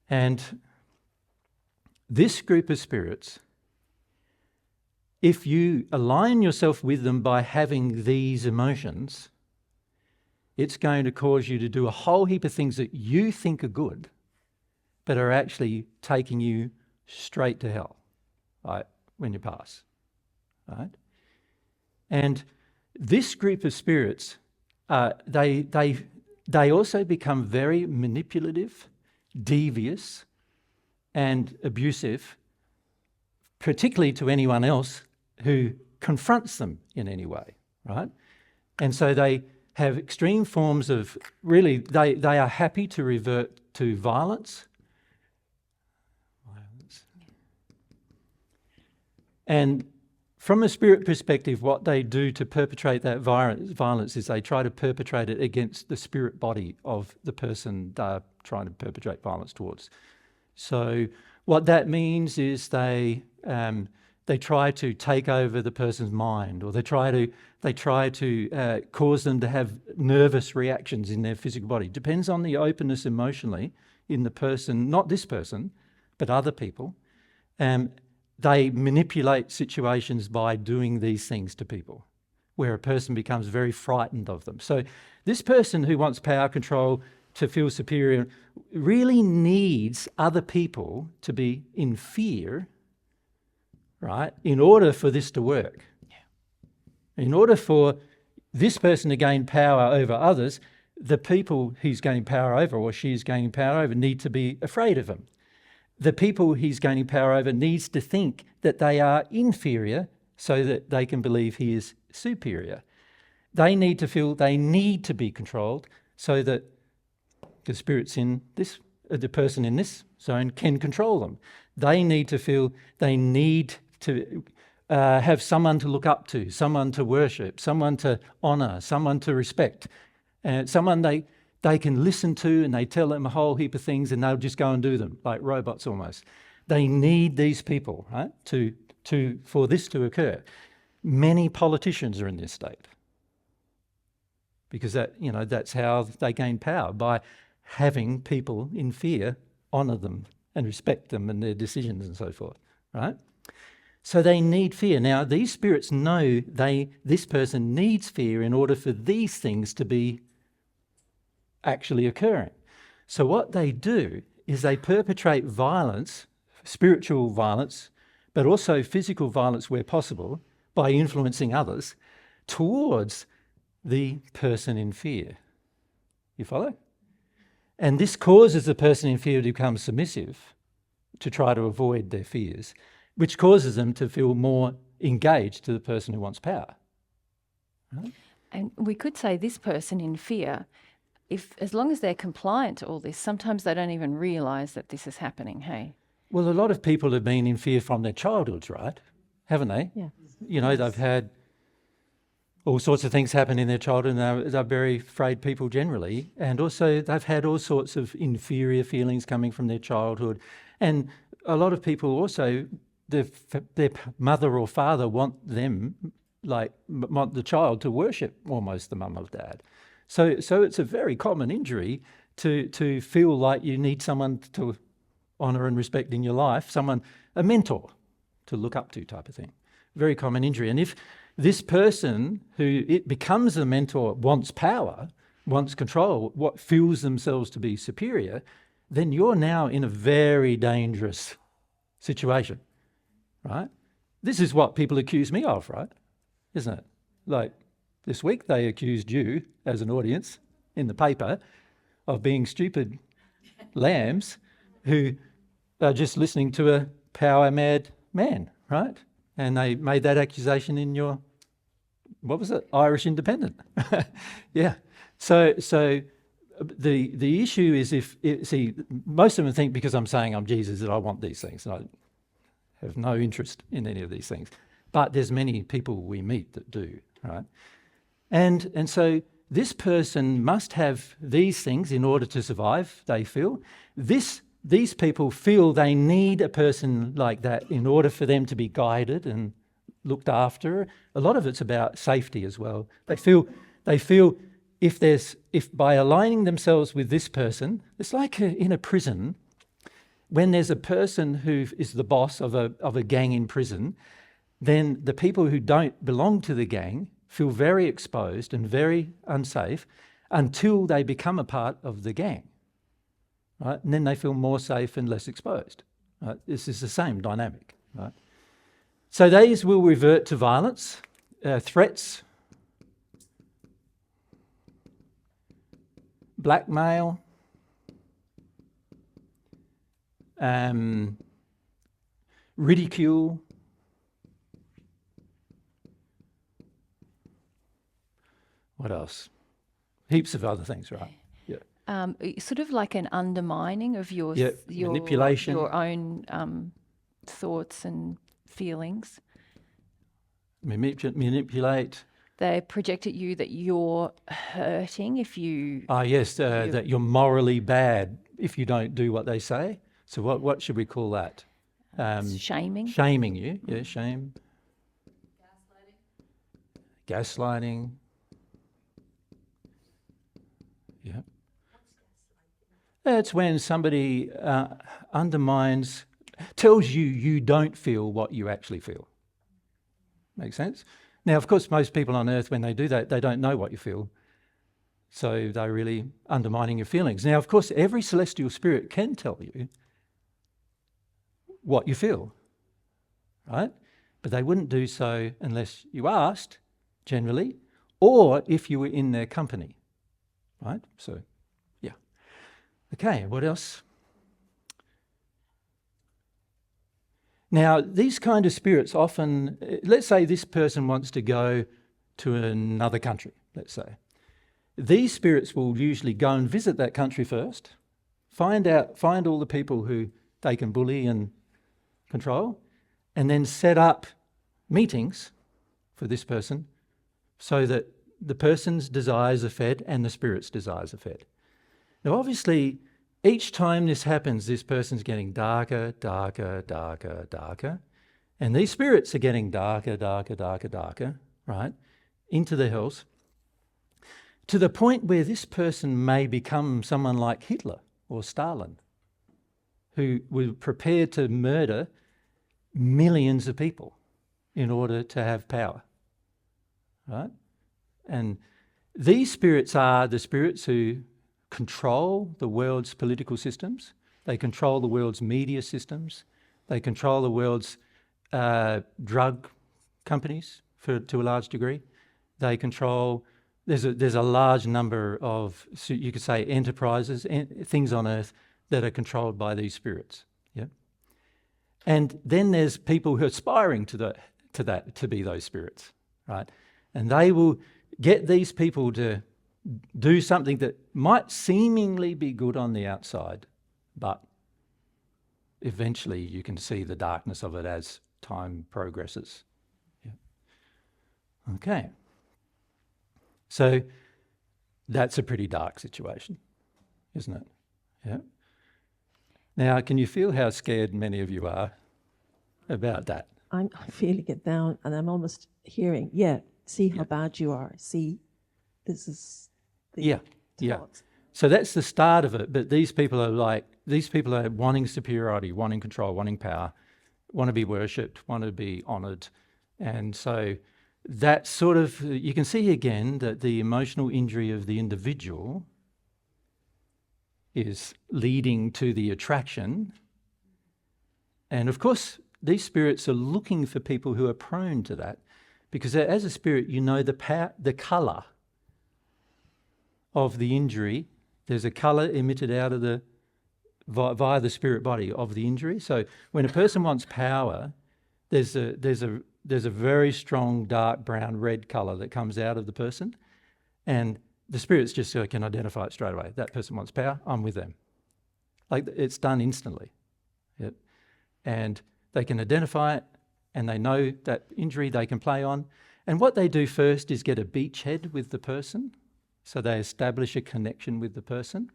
And this group of spirits, if you align yourself with them by having these emotions, it's going to cause you to do a whole heap of things that you think are good, but are actually taking you straight to hell, right, when you pass, right? And this group of spirits, they also become very manipulative, devious, and abusive, particularly to anyone else who confronts them in any way, right? And so they have extreme forms of, really, they are happy to revert to violence. And from a spirit perspective, what they do to perpetrate that violence is they try to perpetrate it against the spirit body of the person they're trying to perpetrate violence towards. So what that means is they try to take over the person's mind, or they try to cause them to have nervous reactions in their physical body. Depends on the openness emotionally in the person, not this person, but other people. They manipulate situations by doing these things to people, where a person becomes very frightened of them. So this person who wants power control to feel superior really needs other people to be in fear, right, in order for this to work. Yeah. In order for this person to gain power over others, the people he's gaining power over or she's gaining power over need to be afraid of him. The people he's gaining power over needs to think that they are inferior so that they can believe he is superior. They need to feel they need to be controlled so that the spirits in this, the person in this zone can control them. They need to feel they need to have someone to look up to, someone to worship, someone to honour, someone to respect, someone they can listen to, and they tell them a whole heap of things and they'll just go and do them, like robots almost. They need these people, right, for this to occur. Many politicians are in this state because that's how they gain power, by having people in fear honour them and respect them and their decisions and so forth, right? So they need fear. Now, these spirits know this person needs fear in order for these things to be actually occurring. So what they do is they perpetrate violence, spiritual violence, but also physical violence where possible, by influencing others towards the person in fear. You follow? And this causes the person in fear to become submissive, to try to avoid their fears, which causes them to feel more engaged to the person who wants power. Right? And we could say this person in fear, as long as they're compliant to all this, sometimes they don't even realise that this is happening, hey? Well, a lot of people have been in fear from their childhoods, right? Haven't they? Yeah. You know, they've had all sorts of things happen in their childhood, and they're very afraid people generally. And also they've had all sorts of inferior feelings coming from their childhood. And a lot of people also, their mother or father want the child to worship almost the mum or dad. So it's a very common injury to feel like you need someone to honour and respect in your life, a mentor to look up to type of thing. Very common injury. And if this person who it becomes a mentor wants power, wants control, what feels themselves to be superior, then you're now in a very dangerous situation, right? This is what people accuse me of, right? Isn't it? Like this week they accused you as an audience in the paper of being stupid lambs who are just listening to a power-mad man, right? And they made that accusation in your, what was it, Irish Independent. Yeah. So the issue is most of them think because I'm saying I'm Jesus that I want these things. And I have no interest in any of these things. But there's many people we meet that do, right? And so this person must have these things in order to survive, they feel. These people feel they need a person like that in order for them to be guided and looked after. A lot of it's about safety as well. They feel if by aligning themselves with this person, it's like in a prison, when there's a person who is the boss of a gang in prison, then the people who don't belong to the gang feel very exposed and very unsafe until they become a part of the gang. Right? And then they feel more safe and less exposed. Right? This is the same dynamic. Right? So these will revert to violence, threats, blackmail, ridicule, what else? Heaps of other things, right? Sort of like an undermining of your manipulation, your own thoughts and feelings. Manipulate. They project at you that you're hurting if you... Yes, that you're morally bad if you don't do what they say. So what should we call that? Shaming. Shaming you, yeah, shame. Gaslighting. Yeah. It's when somebody undermines, tells you don't feel what you actually feel. Make sense? Now, of course, most people on earth, when they do that, they don't know what you feel. So they're really undermining your feelings. Now, of course, every celestial spirit can tell you what you feel, right? But they wouldn't do so unless you asked, generally, or if you were in their company, right? So, yeah. Okay, what else? Now, these kind of spirits often, let's say this person wants to go to another country, let's say. These spirits will usually go and visit that country first, find all the people who they can bully and control, and then set up meetings for this person so that the person's desires are fed and the spirit's desires are fed. Now, obviously, each time this happens, this person's getting darker, darker, darker, darker. And these spirits are getting darker, darker, darker, darker, right, into the hells, to the point where this person may become someone like Hitler or Stalin, who were prepared to murder millions of people in order to have power, right? And these spirits are the spirits who control the world's political systems. They control the world's media systems. They control the world's drug companies to a large degree. They control there's a large number of, so you could say, enterprises, things on earth that are controlled by these spirits. Yeah. And then there's people who are aspiring to be those spirits, right? And they will get these people to do something that might seemingly be good on the outside, but eventually you can see the darkness of it as time progresses. Yeah. Okay. So that's a pretty dark situation, isn't it? Yeah. Now, can you feel how scared many of you are about that? I'm feeling it down, and I'm almost hearing, see how bad you are. See, this is the Yeah. thoughts. So that's the start of it. But these people are wanting superiority, wanting control, wanting power, want to be worshipped, want to be honoured. And so that sort of, you can see again that the emotional injury of the individual is leading to the attraction. And of course, these spirits are looking for people who are prone to that, because as a spirit, you know the colour of the injury. There's a colour emitted out of via the spirit body of the injury. So when a person wants power, there's a very strong dark brown red colour that comes out of the person, and the spirits just can identify it straight away. That person wants power, I'm with them. Like, it's done instantly. Yep. And they can identify it, and they know that injury they can play on. And what they do first is get a beachhead with the person. So they establish a connection with the person,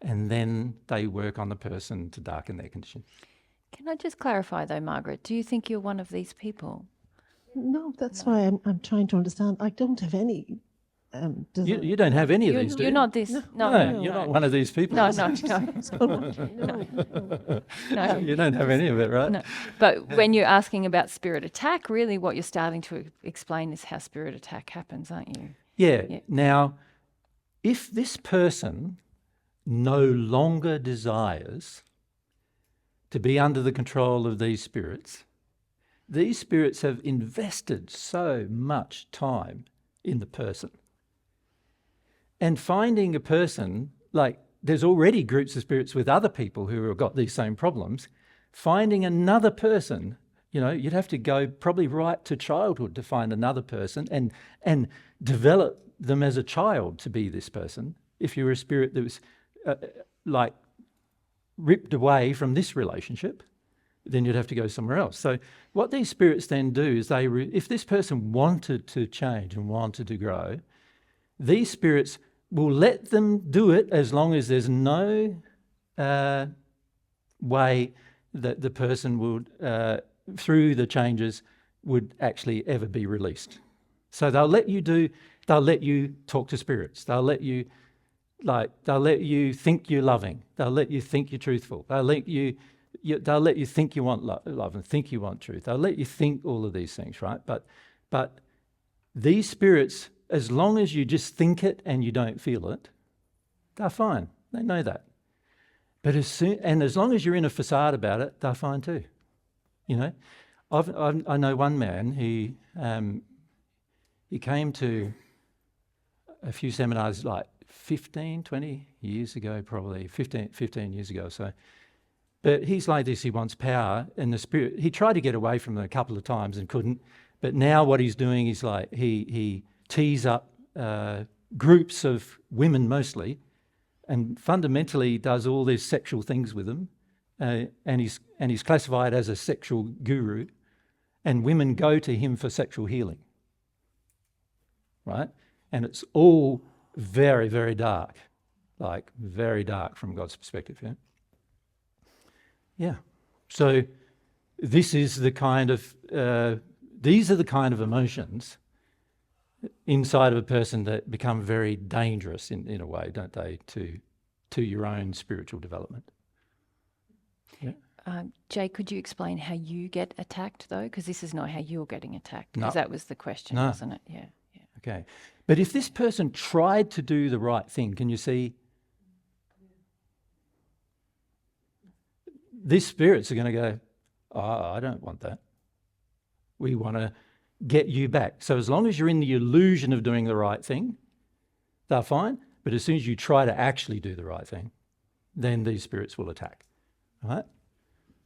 and then they work on the person to darken their condition. Can I just clarify though, Margaret? Do you think you're one of these people? No, that's why I'm trying to understand. I don't have any desire. You don't have any of these, do you? You're not this. No, you're not one of these people. No. No. You don't have any of it, right? No. But when you're asking about spirit attack, really what you're starting to explain is how spirit attack happens, aren't you? Yeah. Now, if this person no longer desires to be under the control of these spirits have invested so much time in the person. And finding a person, like, there's already groups of spirits with other people who have got these same problems. Finding another person, you'd have to go probably right to childhood to find another person and develop them as a child to be this person. If you were a spirit that was ripped away from this relationship, then you'd have to go somewhere else. So what these spirits then do is if this person wanted to change and wanted to grow, these spirits will let them do it as long as there's no way that the person would, through the changes, would actually ever be released. So they'll let you talk to spirits. They'll let you think you're loving. They'll let you think you're truthful. They'll let you think you want love and think you want truth. They'll let you think all of these things, right? But these spirits, as long as you just think it and you don't feel it, they're fine. They know that. But as long as you're in a facade about it, they're fine too. I know one man. He came to a few seminars like 20 years ago, probably 15 years ago or so. But he's like this, he wants power, and the spirit, he tried to get away from it a couple of times and couldn't. But now what he's doing is like he tees up groups of women mostly, and fundamentally does all these sexual things with them, and he's classified as a sexual guru, and women go to him for sexual healing, right? And it's all very, very dark, like very dark from God's perspective, yeah? Yeah. So this is the kind of, these are the kind of emotions inside of a person that become very dangerous in a way, don't they, to your own spiritual development. Yeah. Jay, could you explain how you get attacked though? Because this is not how you're getting attacked. No. Because that was the question, No. wasn't it? Yeah. Okay. But if this person tried to do the right thing, can you see? These spirits are going to go, I don't want that. We want to get you back. So as long as you're in the illusion of doing the right thing, they're fine. But as soon as you try to actually do the right thing, then these spirits will attack. Right?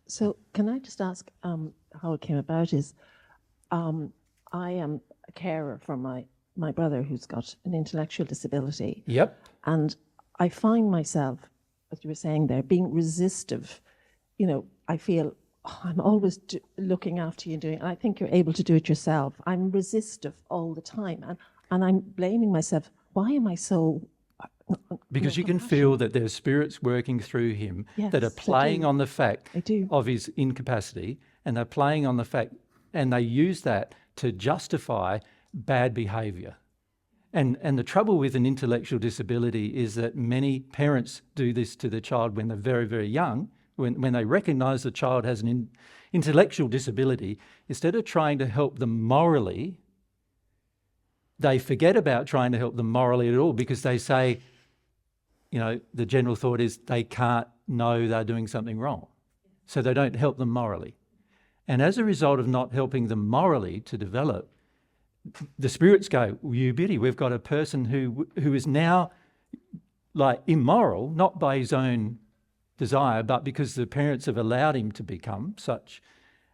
So can I just ask how it came about is I am a carer for my brother who's got an intellectual disability. Yep. And I find myself, as you were saying there, being resistive. You know, I feel I'm always looking after you and doing, and I think you're able to do it yourself. I'm resistive all the time. And I'm blaming myself. Why am I so... Because you can feel that there's spirits working through him that are Yes, I playing do. on the fact I do. of his incapacity, and they're playing on the fact, and they use that to justify bad behaviour. And the trouble with an intellectual disability is that many parents do this to their child when they're very, very young, when they recognise the child has an intellectual disability. Instead of trying to help them morally, they forget about trying to help them morally at all, because they say, you know, the general thought is they can't know they're doing something wrong. So they don't help them morally. And as a result of not helping them morally to develop, the spirits go, well, you biddy, we've got a person who is now like immoral, not by his own desire, but because the parents have allowed him to become such.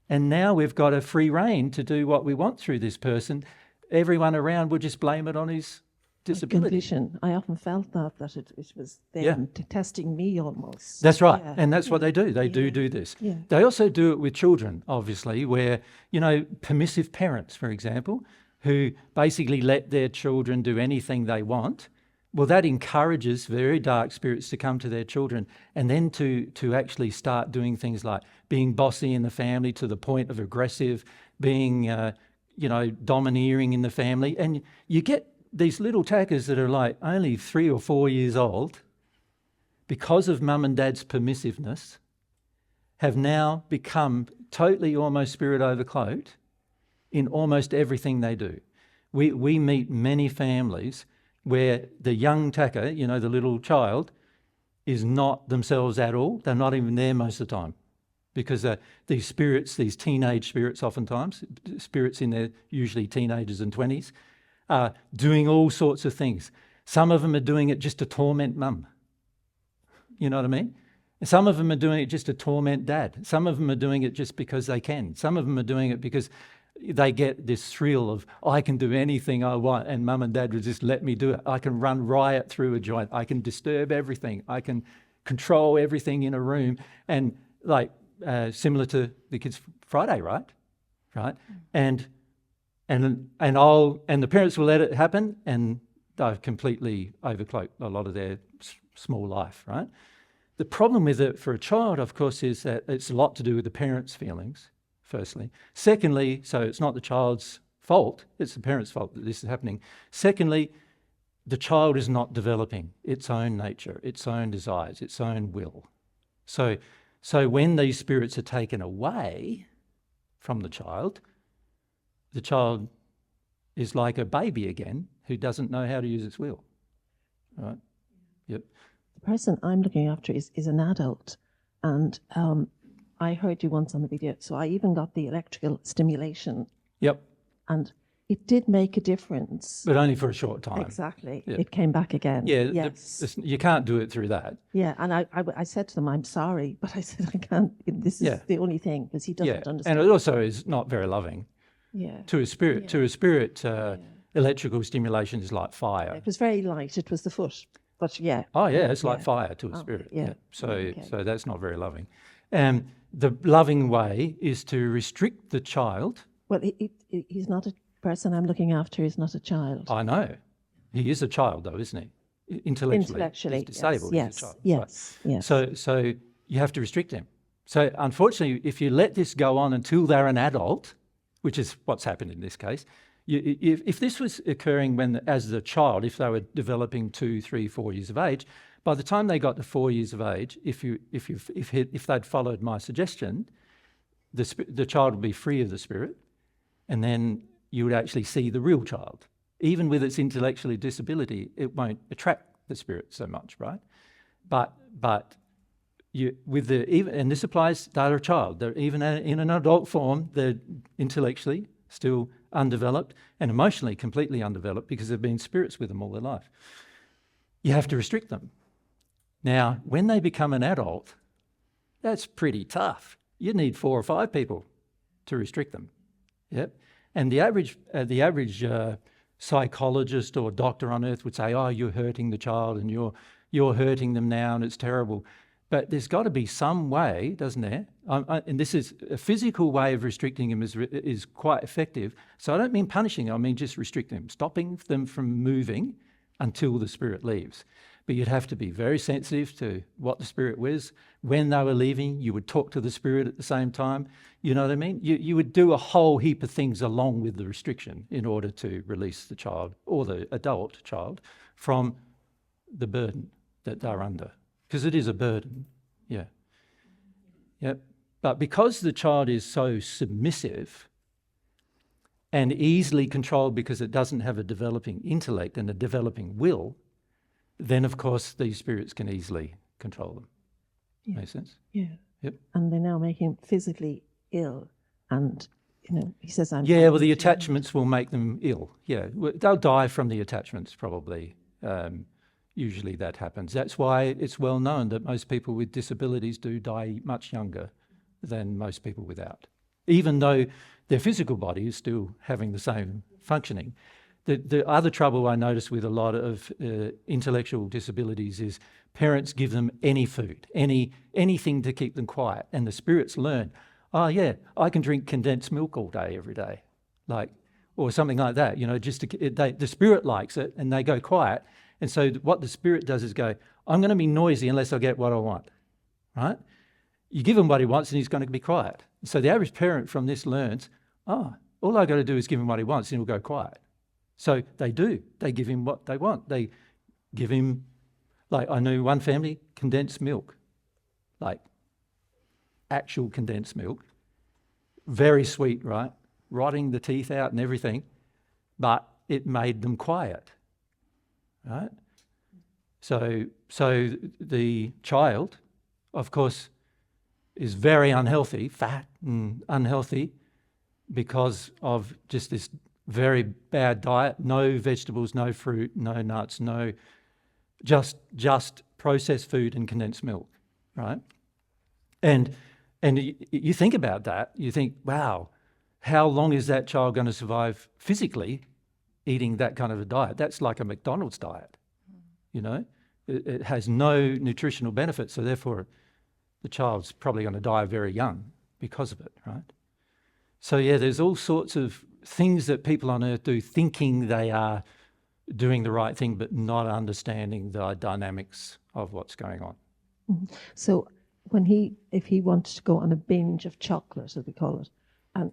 And now we've got a free rein to do what we want through this person. Everyone around will just blame it on his disability. Condition. I often felt that it was them testing me almost. That's right. Yeah. And that's what they do. They do this. Yeah. They also do it with children, obviously, where, you know, permissive parents, for example, who basically let their children do anything they want. Well, that encourages very dark spirits to come to their children, and then to actually start doing things like being bossy in the family to the point of aggressive, being, domineering in the family. And you get these little tackers that are like only 3 or 4 years old, because of mum and dad's permissiveness, have now become totally almost spirit overcloaked in almost everything they do. We meet many families where the young tacker, you know, the little child, is not themselves at all. They're not even there most of the time, because these spirits, these teenage spirits oftentimes, spirits in their usually teenagers and 20s, are doing all sorts of things. Some of them are doing it just to torment mum. You know what I mean? Some of them are doing it just to torment dad. Some of them are doing it just because they can. Some of them are doing it because they get this thrill of, I can do anything I want and mum and dad will just let me do it. I can run riot through a joint. I can disturb everything. I can control everything in a room. And like similar to the Kids Friday, right? And the parents will let it happen, and they've completely overcloaked a lot of their small life, right? The problem with it for a child, of course, is that it's a lot to do with the parents' feelings, firstly. Secondly, so it's not the child's fault, it's the parents' fault that this is happening. Secondly, the child is not developing its own nature, its own desires, its own will. So when these spirits are taken away from the child is like a baby again who doesn't know how to use its will. Right? Yep. The person I'm looking after is an adult, and I heard you once on the video, so I even got the electrical stimulation. Yep. And it did make a difference. But only for a short time. Exactly. Yeah. It came back again. Yeah. Yes. You can't do it through that. Yeah, and I said to them, I'm sorry, but I said, I can't, this is the only thing, because he doesn't understand. And it also is not very loving. Yeah. To a spirit. To a spirit, electrical stimulation is like fire. It was very light. It was the foot, but yeah. Oh yeah, it's like fire to a spirit. Yeah. So that's not very loving. The loving way is to restrict the child. Well, he's not a person I'm looking after. He's not a child. I know. He is a child though, isn't he? Intellectually. He's disabled. Yes. He's a child. Yes. Right. Yes. So you have to restrict him. So unfortunately, if you let this go on until they're an adult, which is what's happened in this case, if this was occurring as a child, if they were developing 2, 3, 4 years of age, by the time they got to 4 years of age, if they'd followed my suggestion, the child would be free of the spirit, and then you would actually see the real child. Even with its intellectual disability, it won't attract the spirit so much, right? But and this applies, they're a child. They're even in an adult form, they're intellectually still undeveloped and emotionally completely undeveloped because they've been spirits with them all their life. you have to restrict them. Now, when they become an adult, that's pretty tough. You need 4 or 5 people to restrict them. Yep. And the average psychologist or doctor on earth would say, oh, you're hurting the child and you're hurting them now and it's terrible. But there's got to be some way, doesn't there? And this is a physical way of restricting them is quite effective. So I don't mean punishing, I mean just restricting them, stopping them from moving until the spirit leaves. But you'd have to be very sensitive to what the spirit was. When they were leaving, you would talk to the spirit at the same time. You know what I mean? You would do a whole heap of things along with the restriction in order to release the child or the adult child from the burden that they're under. Because it is a burden, yeah. Yep. But because the child is so submissive and easily controlled because it doesn't have a developing intellect and a developing will, then of course these spirits can easily control them. Yeah. Makes sense? Yeah. Yep. And they now make him physically ill. And, you know, he says, I'm... Yeah, well, the attachments will make them ill. Yeah, they'll die from the attachments probably. Usually that happens. That's why it's well known that most people with disabilities do die much younger than most people without, even though their physical body is still having the same functioning. The other trouble I notice with a lot of intellectual disabilities is parents give them any food, anything to keep them quiet, and the spirits learn, oh yeah, I can drink condensed milk all day, every day, or something like that. You know, the spirit likes it, and they go quiet. And so what the spirit does is go, I'm going to be noisy unless I get what I want, right? You give him what he wants, and he's going to be quiet. So the average parent from this learns, oh, all I got to do is give him what he wants, and he'll go quiet. So they do. They give him what they want. They give him, like I knew one family, condensed milk, like actual condensed milk, very sweet, right? Rotting the teeth out and everything, but it made them quiet, right? So the child, of course, is very unhealthy, fat and unhealthy because of just this very bad diet, no vegetables, no fruit, no nuts, no, just processed food and condensed milk, right? And you think about that, you think, wow, how long is that child going to survive physically eating that kind of a diet? That's like a McDonald's diet, you know? It has no nutritional benefit, so therefore the child's probably going to die very young because of it, right? So yeah, there's all sorts of things that people on earth do thinking they are doing the right thing but not understanding the dynamics of what's going on. Mm-hmm. So if he wanted to go on a binge of chocolate, as we call it, and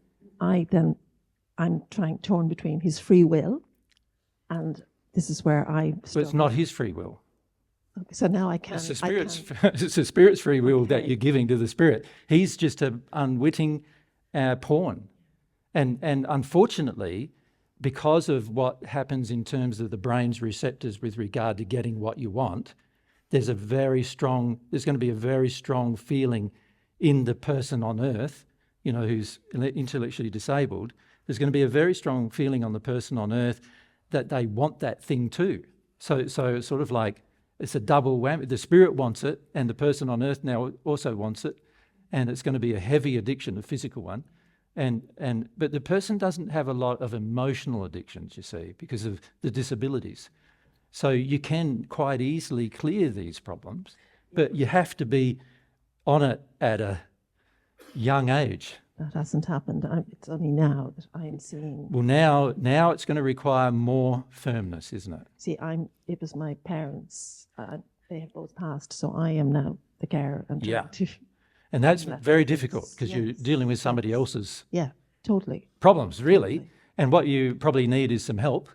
I'm torn between his free will, and this is where I But it's not his free will. Okay, so now I can. It's the spirit's free will that you're giving to the spirit. He's just an unwitting pawn. And unfortunately, because of what happens in terms of the brain's receptors with regard to getting what you want, there's going to be a very strong feeling in the person on earth, you know, who's intellectually disabled. There's going to be a very strong feeling on the person on earth that they want that thing too. So it's sort of like, it's a double whammy. The spirit wants it, and the person on earth now also wants it, and it's going to be a heavy addiction, a physical one. But the person doesn't have a lot of emotional addictions, you see, because of the disabilities. So you can quite easily clear these problems, but you have to be on it at a young age. That hasn't happened. It's only now that I am seeing. Well, now it's going to require more firmness, isn't it? See, it was my parents. They have both passed, so I am now the carer. And trying to and that's very difficult because you're dealing with somebody else's totally problems, really. Totally. And what you probably need is some help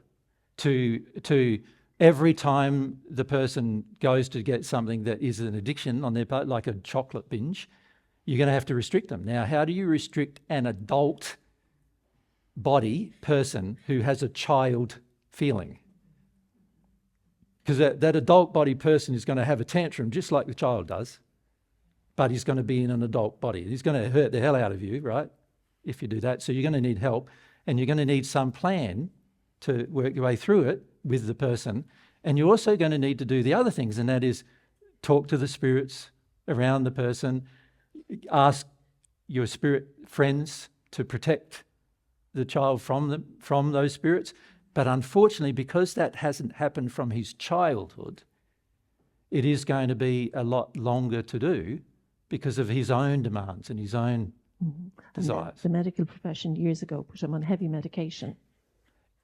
to every time the person goes to get something that is an addiction on their part, like a chocolate binge, you're going to have to restrict them. Now, how do you restrict an adult body person who has a child feeling? Because that adult body person is going to have a tantrum just like the child does, but he's going to be in an adult body. He's going to hurt the hell out of you, right, if you do that. So you're going to need help, and you're going to need some plan to work your way through it with the person. And you're also going to need to do the other things, and that is talk to the spirits around the person, ask your spirit friends to protect the child from those spirits. But unfortunately, because that hasn't happened from his childhood, it is going to be a lot longer to do because of his own demands and his own desires. The medical profession years ago put him on heavy medication.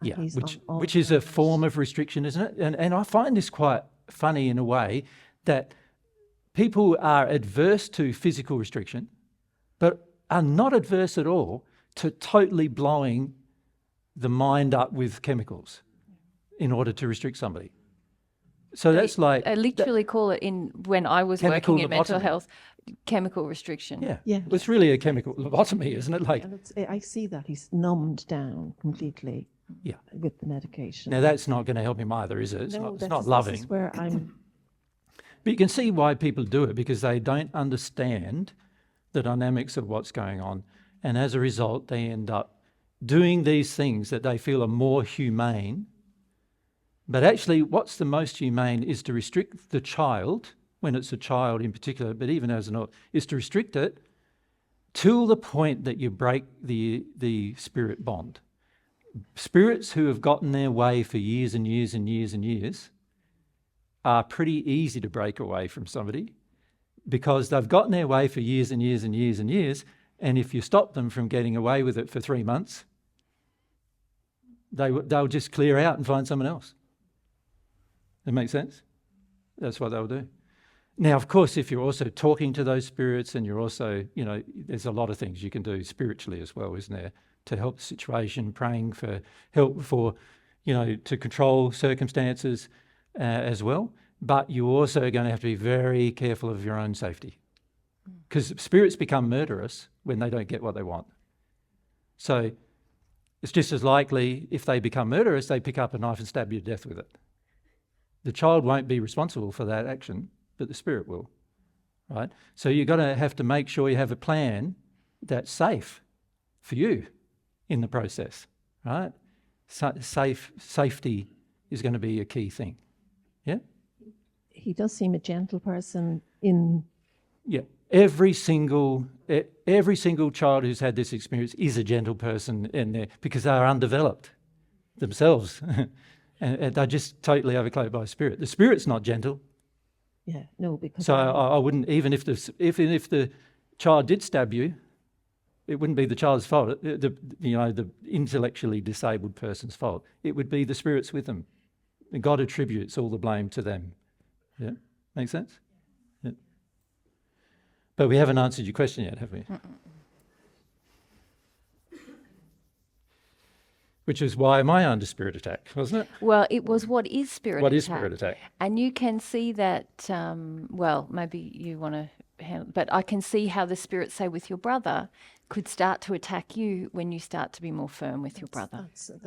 And Yeah, he's on all which is a kinds. form of restriction, isn't it? And I find this quite funny in a way, that people are adverse to physical restriction, but are not adverse at all to totally blowing the mind up with chemicals in order to restrict somebody. So that's like... I literally call it, when I was Chemical working in mental lobotomy. health, chemical restriction. Yeah, Yeah. it's really a chemical lobotomy, isn't it? Like, And I see that he's numbed down completely yeah. with the medication. Now that's not going to help him either, is it? It's No, not this loving. is where I'm. But you can see why people do it, because they don't understand the dynamics of what's going on. And as a result, they end up doing these things that they feel are more humane. But actually, what's the most humane is to restrict the child, when it's a child in particular, but even as an adult, is to restrict it till the point that you break the spirit bond. Spirits who have gotten their way for years and years and years and years are pretty easy to break away from somebody, because they've gotten their way for years and years and years and years, and if you stop them from getting away with it for 3 months, they'll just clear out and find someone else. That makes sense? That's what they'll do. Now, of course, if you're also talking to those spirits, and you're also, there's a lot of things you can do spiritually as well, isn't there, to help the situation, praying for help for, to control circumstances as well. But you're also going to have to be very careful of your own safety, because spirits become murderous when they don't get what they want. So it's just as likely, if they become murderous, they pick up a knife and stab you to death with it. The child won't be responsible for that action, but the spirit will, right? So you're going to have to make sure you have a plan that's safe for you in the process, right? Safety is going to be a key thing. Yeah? He does seem a gentle person in. Yeah. Every single child who's had this experience is a gentle person in there, because they are undeveloped themselves. And they're just totally overcloaked by spirit. The spirit's not gentle. Yeah, no, because. So I wouldn't, even if the child did stab you, it wouldn't be the child's fault, the intellectually disabled person's fault. It would be the spirits with them. And God attributes all the blame to them. Yeah? Make sense? Yeah. But we haven't answered your question yet, have we? Which is why am I under spirit attack, wasn't it? Well, it was what is spirit What attack. is spirit attack? And you can see that, maybe you want to handle, but I can see how the spirits, say with your brother, could start to attack you when you start to be more firm with your brother. That's it.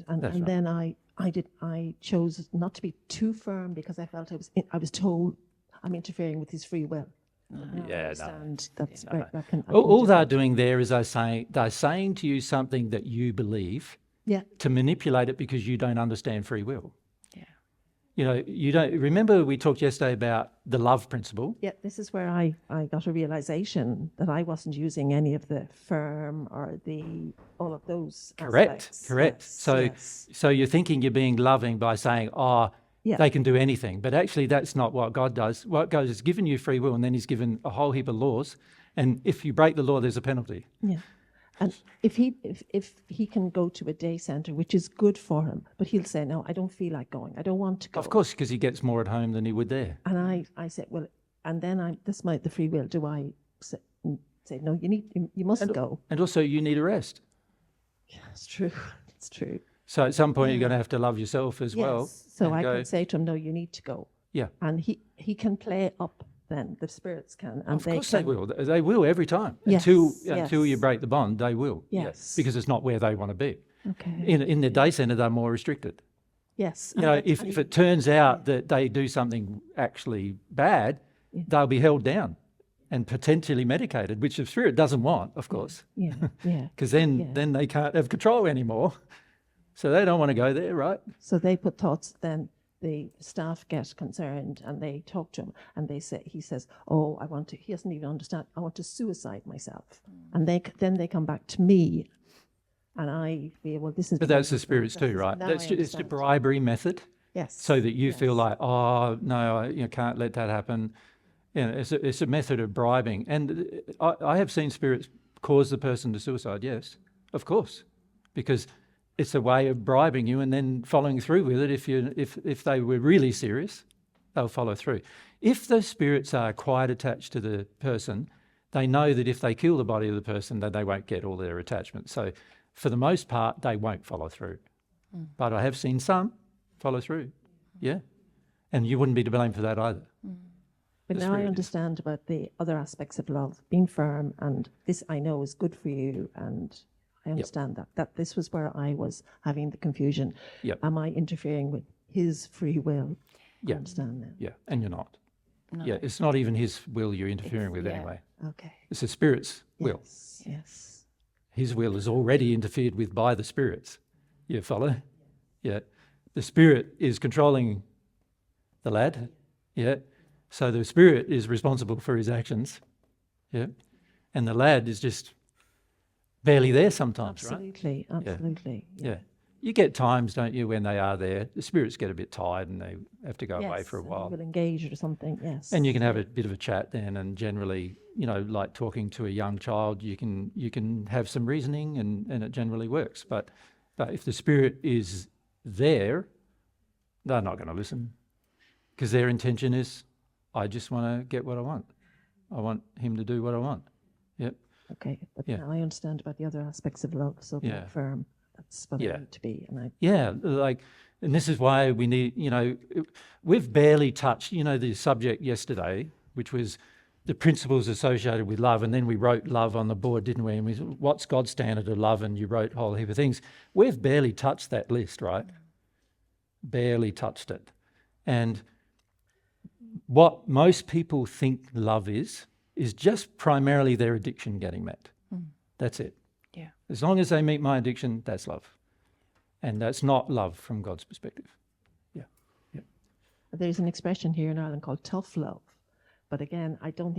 And, That's and right. then I chose not to be too firm, because I felt I was told I'm interfering with his free will. Now I Yeah, no. understand that's No. right. I can All do they're that. doing there is they're saying to you something that you believe, Yeah. to manipulate it, because you don't understand free will. Yeah. You don't remember we talked yesterday about the love principle. Yeah, this is where I got a realization that I wasn't using any of the firm or all of those aspects. Correct. Yes. So you're thinking you're being loving by saying, Yeah. they can do anything. But actually that's not what God does. What God has given you free will, and then he's given a whole heap of laws. And if you break the law, there's a penalty. Yeah. And if he can go to a day centre, which is good for him, but he'll say, no, I don't feel like going. I don't want to go. Of course, because he gets more at home than he would there. And I said, well, and then this might the free will. Do I say no? You must go. And also you need a rest. Yeah, it's true. It's true. So at some point you're going to have to love yourself as well. Yes. So and I go, could say to him, no, you need to go. Yeah. And he can play up. Then the spirits can, and Of course they will. They will every time. Yes, Until you yes. break the bond, they will. Yes. Because it's not where they want to be. Okay. In the day centre, they're more restricted. Yes. If it turns out that they do something actually bad, they'll be held down and potentially medicated, which the spirit doesn't want, of course, Yeah. Yeah. because then they can't have control anymore. So they don't want to go there, right? So they put thoughts then. the staff get concerned and they talk to him and he says, oh, he doesn't even understand, I want to suicide myself. And then they come back to me and I feel, well, this is... But that's the spirits too, right? It's the bribery method. Yes. So that you feel like, oh, no, I can't let that happen. You know, it's a method of bribing. And I have seen spirits cause the person to suicide, yes, of course, because it's a way of bribing you and then following through with it. If they were really serious, they'll follow through. If those spirits are quite attached to the person, they know that if they kill the body of the person, that they won't get all their attachments. So for the most part, they won't follow through. But I have seen some follow through, yeah. And you wouldn't be to blame for that either. But now I understand about the other aspects of love, being firm, and this I know is good for you, and I understand that this was where I was having the confusion. Yep. Am I interfering with his free will? Yeah. I understand now. Yeah, and you're not. No. Yeah, it's not even his will you're interfering with yeah. anyway. Okay. It's the spirit's will. Yes. His will is already interfered with by the spirits. You follow? Yeah. The spirit is controlling the lad. Yeah. So the spirit is responsible for his actions. Yeah. And the lad is just barely there sometimes, Absolutely. right? Absolutely. Yeah. You get times, don't you, when they are there, the spirits get a bit tired and they have to go away for a while. Will engage or something, yes. And you can have a bit of a chat then, and generally, you know, like talking to a young child, you can have some reasoning and it generally works. But if the spirit is there, they're not going to listen because their intention is, I just want to get what I want. I want him to do what I want. Yep. Okay, but Yeah. now I understand about the other aspects of love, so being Yeah. firm, that's what Yeah. I need to be. And Yeah, and this is why we need, you know, we've barely touched, you know, the subject yesterday, which was the principles associated with love, and then we wrote love on the board, didn't we? And we said, what's God's standard of love? And you wrote a whole heap of things. We've barely touched that list, right? Barely touched it. And what most people think love is just primarily their addiction getting met. That's it. Yeah. As long as they meet my addiction, that's love. And that's not love from God's perspective. Yeah. Yeah. there's an expression here in Ireland called tough love. But again, I don't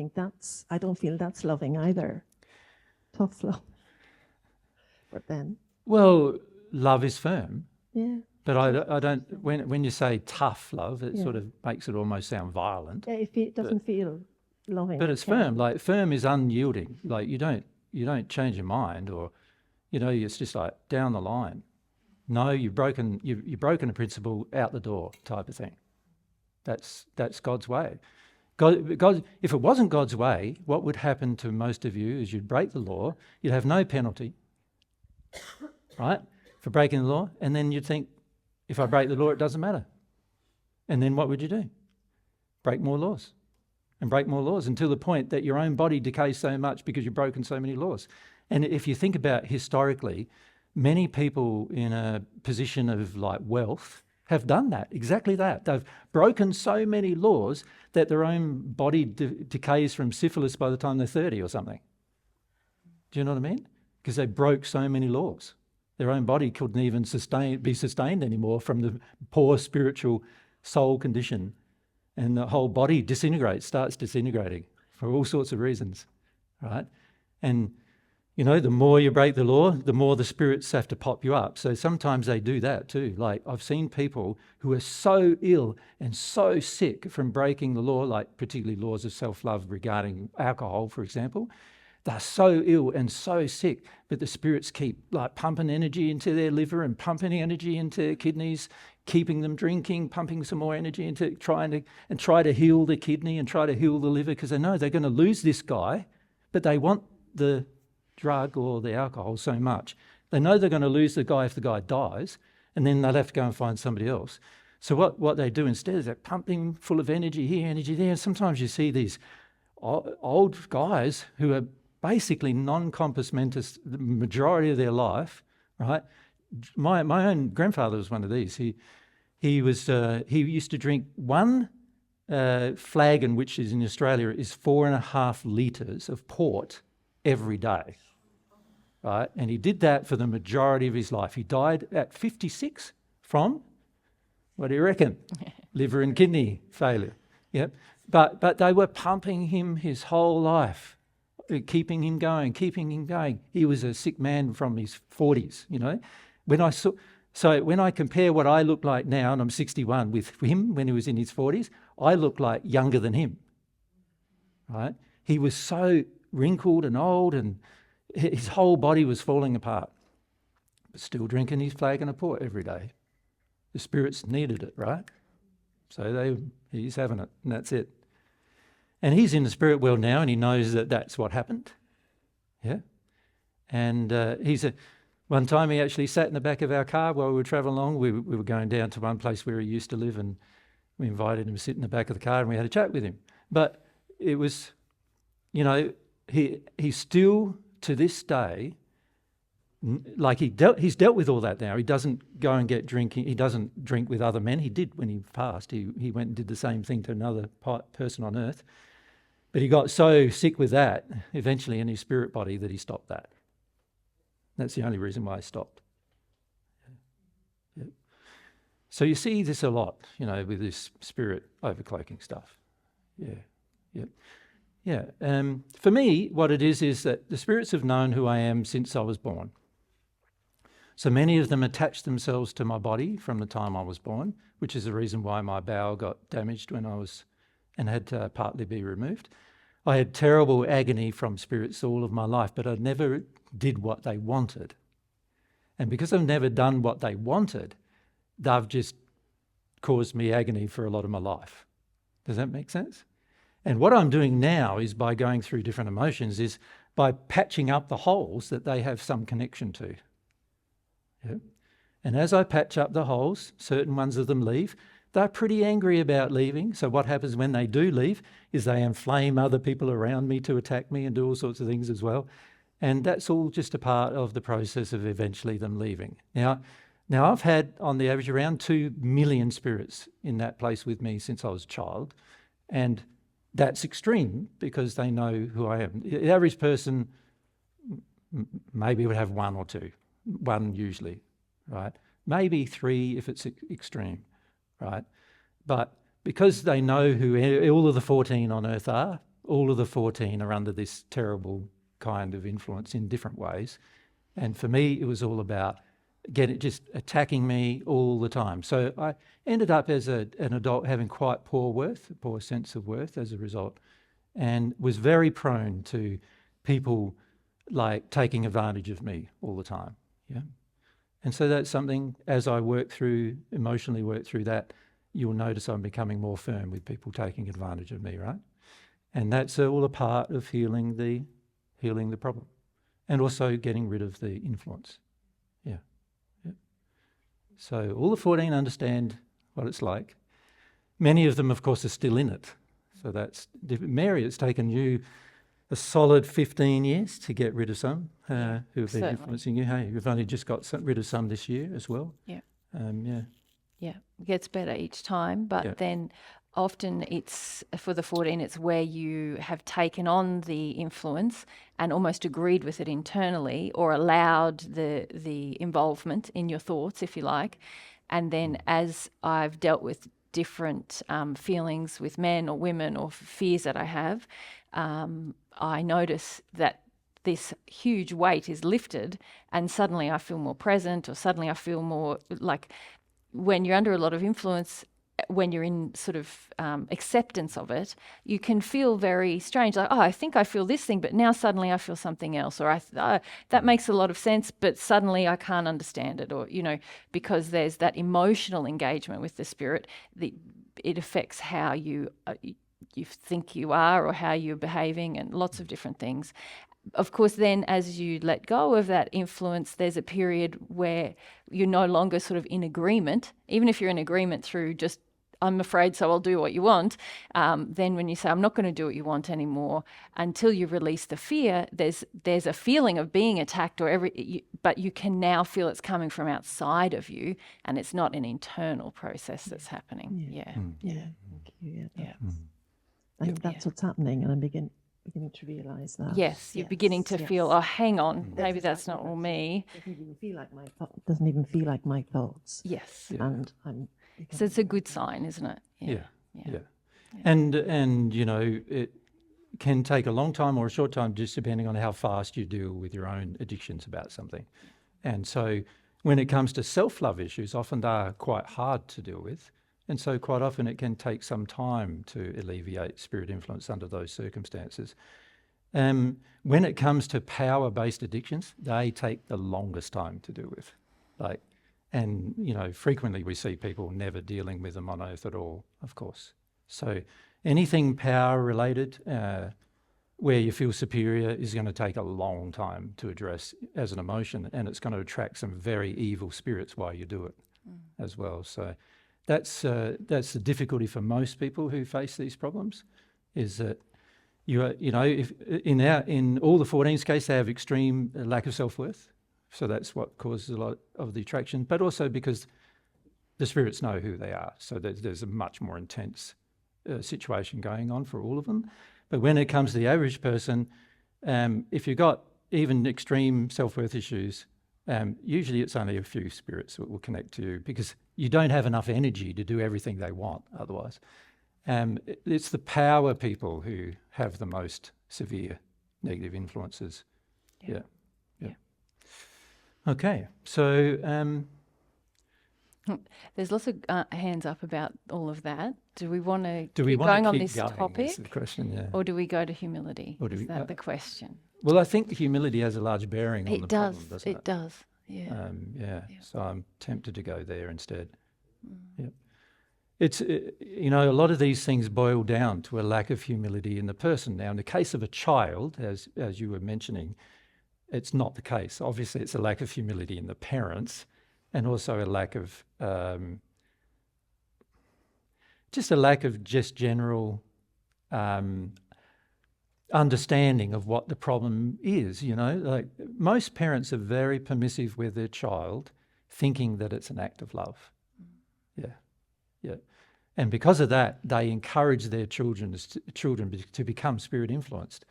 feel that's loving either. Tough love. But then. Well, love is firm. Yeah. But I don't, when you say tough love, it sort of makes it almost sound violent. Yeah, it doesn't feel loving. But it's firm. Like firm is unyielding. Like you don't change your mind, or, you know, it's just like down the line. No, you've broken a principle, out the door type of thing. That's God's way. God, if it wasn't God's way, what would happen to most of you is you'd break the law, you'd have no penalty, right, for breaking the law, and then you'd think, if I break the law, it doesn't matter. And then what would you do? Break more laws and break more laws until the point that your own body decays so much because you've broken so many laws. And if you think about historically, many people in a position of like wealth have done that, exactly that. They've broken so many laws that their own body decays from syphilis by the time they're 30 or something. Do you know what I mean? Because they broke so many laws. Their own body couldn't even be sustained anymore from the poor spiritual soul condition. And the whole body starts disintegrating for all sorts of reasons, right? And, you know, the more you break the law, the more the spirits have to pop you up. So sometimes they do that too. Like I've seen people who are so ill and so sick from breaking the law, like particularly laws of self-love regarding alcohol, for example. They're so ill and so sick, but the spirits keep like pumping energy into their liver and pumping energy into their kidneys, keeping them drinking, pumping some more energy into try to heal the kidney and try to heal the liver, because they know they're going to lose this guy, but they want the drug or the alcohol so much. They know they're going to lose the guy if the guy dies, and then they'll have to go and find somebody else. So what they do instead is they're pumping full of energy here, energy there. And sometimes you see these old guys who are basically non-compos mentis the majority of their life, right? My own grandfather was one of these. He used to drink one flagon, which is in Australia is 4.5 litres of port every day, right? And he did that for the majority of his life. He died at 56 from, what do you reckon? liver and kidney failure. Yep. But they were pumping him his whole life, keeping him going. He was a sick man from his 40s, you know. When I compare what I look like now, and I'm 61, with him when he was in his 40s, I look like younger than him, right? He was so wrinkled and old, and his whole body was falling apart, but still drinking his flagon of port every day. The spirits needed it, right? So he's having it, and that's it. And he's in the spirit world now, and he knows that that's what happened. Yeah. And one time he actually sat in the back of our car while we were travelling along. We were going down to one place where he used to live, and we invited him to sit in the back of the car, and we had a chat with him. But it was, you know, he still, to this day, like he's dealt with all that now. He doesn't go and get drinking. He doesn't drink with other men. He did when he passed. He went and did the same thing to another person on earth. But he got so sick with that eventually in his spirit body that he stopped that. That's the only reason why he stopped. Yeah. So you see this a lot, you know, with this spirit overcloaking stuff. Yeah. For me, what it is that the spirits have known who I am since I was born. So many of them attached themselves to my body from the time I was born, which is the reason why my bowel got damaged when I was, and had to partly be removed. I had terrible agony from spirits all of my life, but I never did what they wanted. And because I've never done what they wanted, they've just caused me agony for a lot of my life. Does that make sense? And what I'm doing now is, by going through different emotions, is by patching up the holes that they have some connection to. Yeah. And as I patch up the holes, certain ones of them leave. They're pretty angry about leaving. So what happens when they do leave is they inflame other people around me to attack me and do all sorts of things as well. And that's all just a part of the process of eventually them leaving. Now I've had, on the average, around 2 million spirits in that place with me since I was a child. And that's extreme because they know who I am. The average person maybe would have 1 or 2. 1 usually, right? Maybe 3 if it's extreme, right? But because they know who all of the 14 on earth are, all of the 14 are under this terrible kind of influence in different ways. And for me, it was all about just attacking me all the time. So I ended up as an adult having quite poor sense of worth as a result, and was very prone to people like taking advantage of me all the time. Yeah. And so that's something, as I emotionally work through that, you'll notice I'm becoming more firm with people taking advantage of me, right? And that's all a part of healing the problem, and also getting rid of the influence. Yeah. So all the 14 understand what it's like. Many of them, of course, are still in it. So that's different. Mary, it's taken you a solid 15 years to get rid of some who have been Certainly. influencing you. Hey, you've only just got rid of some this year as well. Yeah. Yeah. It gets better each time, but then often it's, for the 14, it's where you have taken on the influence and almost agreed with it internally, or allowed the involvement in your thoughts, if you like. And then as I've dealt with different feelings with men or women, or fears that I have, I notice that this huge weight is lifted, and suddenly I feel more present, or suddenly I feel more like, when you're under a lot of influence, when you're in sort of acceptance of it, you can feel very strange, like, oh, I think I feel this thing, but now suddenly I feel something else, or that makes a lot of sense, but suddenly I can't understand it, or, because there's that emotional engagement with the spirit, it affects how you think you are, or how you're behaving, and lots of different things. Of course, then as you let go of that influence, there's a period where you're no longer sort of in agreement. Even if you're in agreement through just, I'm afraid, so I'll do what you want. Then when you say, I'm not going to do what you want anymore, until you release the fear, there's a feeling of being attacked, but you can now feel it's coming from outside of you, and it's not an internal process that's happening. Yeah. Thank you. Yeah. I think that's what's happening, and I'm beginning beginning to realise that. Yes, you're beginning to feel, yes. oh, hang on, maybe that's exactly not all right. me. Doesn't even feel like my doesn't even feel like my thoughts. Yes. Yeah. And I'm. So it's a good sign, isn't it? Yeah. And it can take a long time or a short time, just depending on how fast you deal with your own addictions about something. And so when it comes to self-love issues, often they are quite hard to deal with. And so quite often it can take some time to alleviate spirit influence under those circumstances. When it comes to power-based addictions, they take the longest time to deal with. Frequently we see people never dealing with them on earth at all, of course. So anything power-related, where you feel superior, is going to take a long time to address as an emotion, and it's going to attract some very evil spirits while you do it as well. So that's the difficulty for most people who face these problems, is that if in all the 14's case, they have extreme lack of self-worth. So that's what causes a lot of the attraction, but also because the spirits know who they are. So there's a much more intense situation going on for all of them. But when it comes to the average person, if you've got even extreme self-worth issues, usually it's only a few spirits that will connect to you, because you don't have enough energy to do everything they want otherwise. It's the power people who have the most severe negative influences. Yeah. Okay, so there's lots of hands up about all of that. Do we want to do we keep want going to on keep this going? topic, Is the question, yeah. or do we go to humility? Or do Is we- that the question? Well, I think humility has a large bearing on the It does. problem, doesn't it? It does. Yeah. Yeah. So I'm tempted to go there instead. Yep. It's, a lot of these things boil down to a lack of humility in the person. Now, in the case of a child, as you were mentioning, it's not the case. Obviously, it's a lack of humility in the parents, and also a lack of just general understanding of what the problem is. Like most parents are very permissive with their child, thinking that it's an act of love. Yeah. And because of that, they encourage their children to become spirit influenced,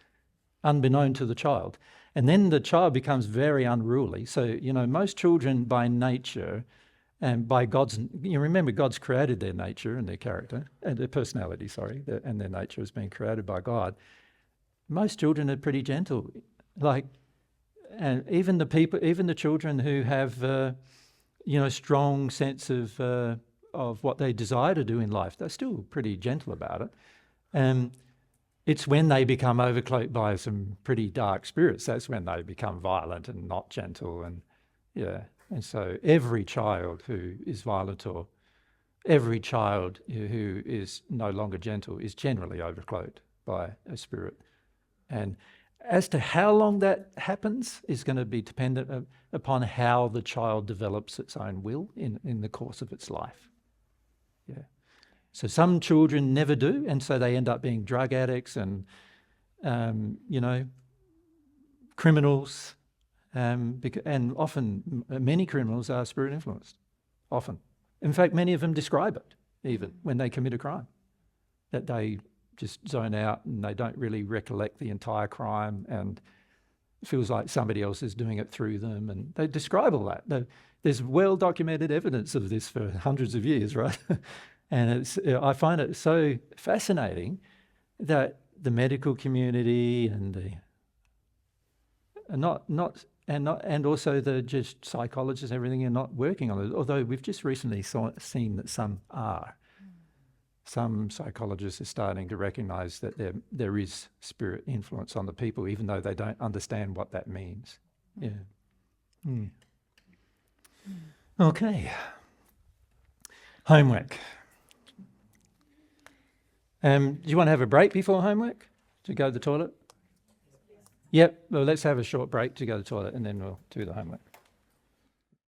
unbeknown to the child. And then the child becomes very unruly. So, most children by nature and by remember God's created their nature and their character, and their personality, and their nature has been created by God. Most children are pretty gentle. And even the children who have, strong sense of what they desire to do in life, they're still pretty gentle about it. It's when they become overcloaked by some pretty dark spirits, that's when they become violent and not gentle. And so every child who is violent, or every child who is no longer gentle, is generally overcloaked by a spirit. And as to how long that happens is going to be dependent upon how the child develops its own will in the course of its life. Yeah. So some children never do, and so they end up being drug addicts and, criminals. And often many criminals are spirit influenced, often. In fact, many of them describe it, even when they commit a crime, that they just zone out and they don't really recollect the entire crime, and it feels like somebody else is doing it through them, and they describe all that. There's well-documented evidence of this for hundreds of years, right? And I find it so fascinating that the medical community and and also the just psychologists and everything are not working on it. Although we've just recently seen that some are. Some psychologists are starting to recognise that there is spirit influence on the people, even though they don't understand what that means. Yeah. Okay. Homework. Do you want to have a break before homework to go to the toilet? Yep. Well, let's have a short break to go to the toilet, and then we'll do the homework.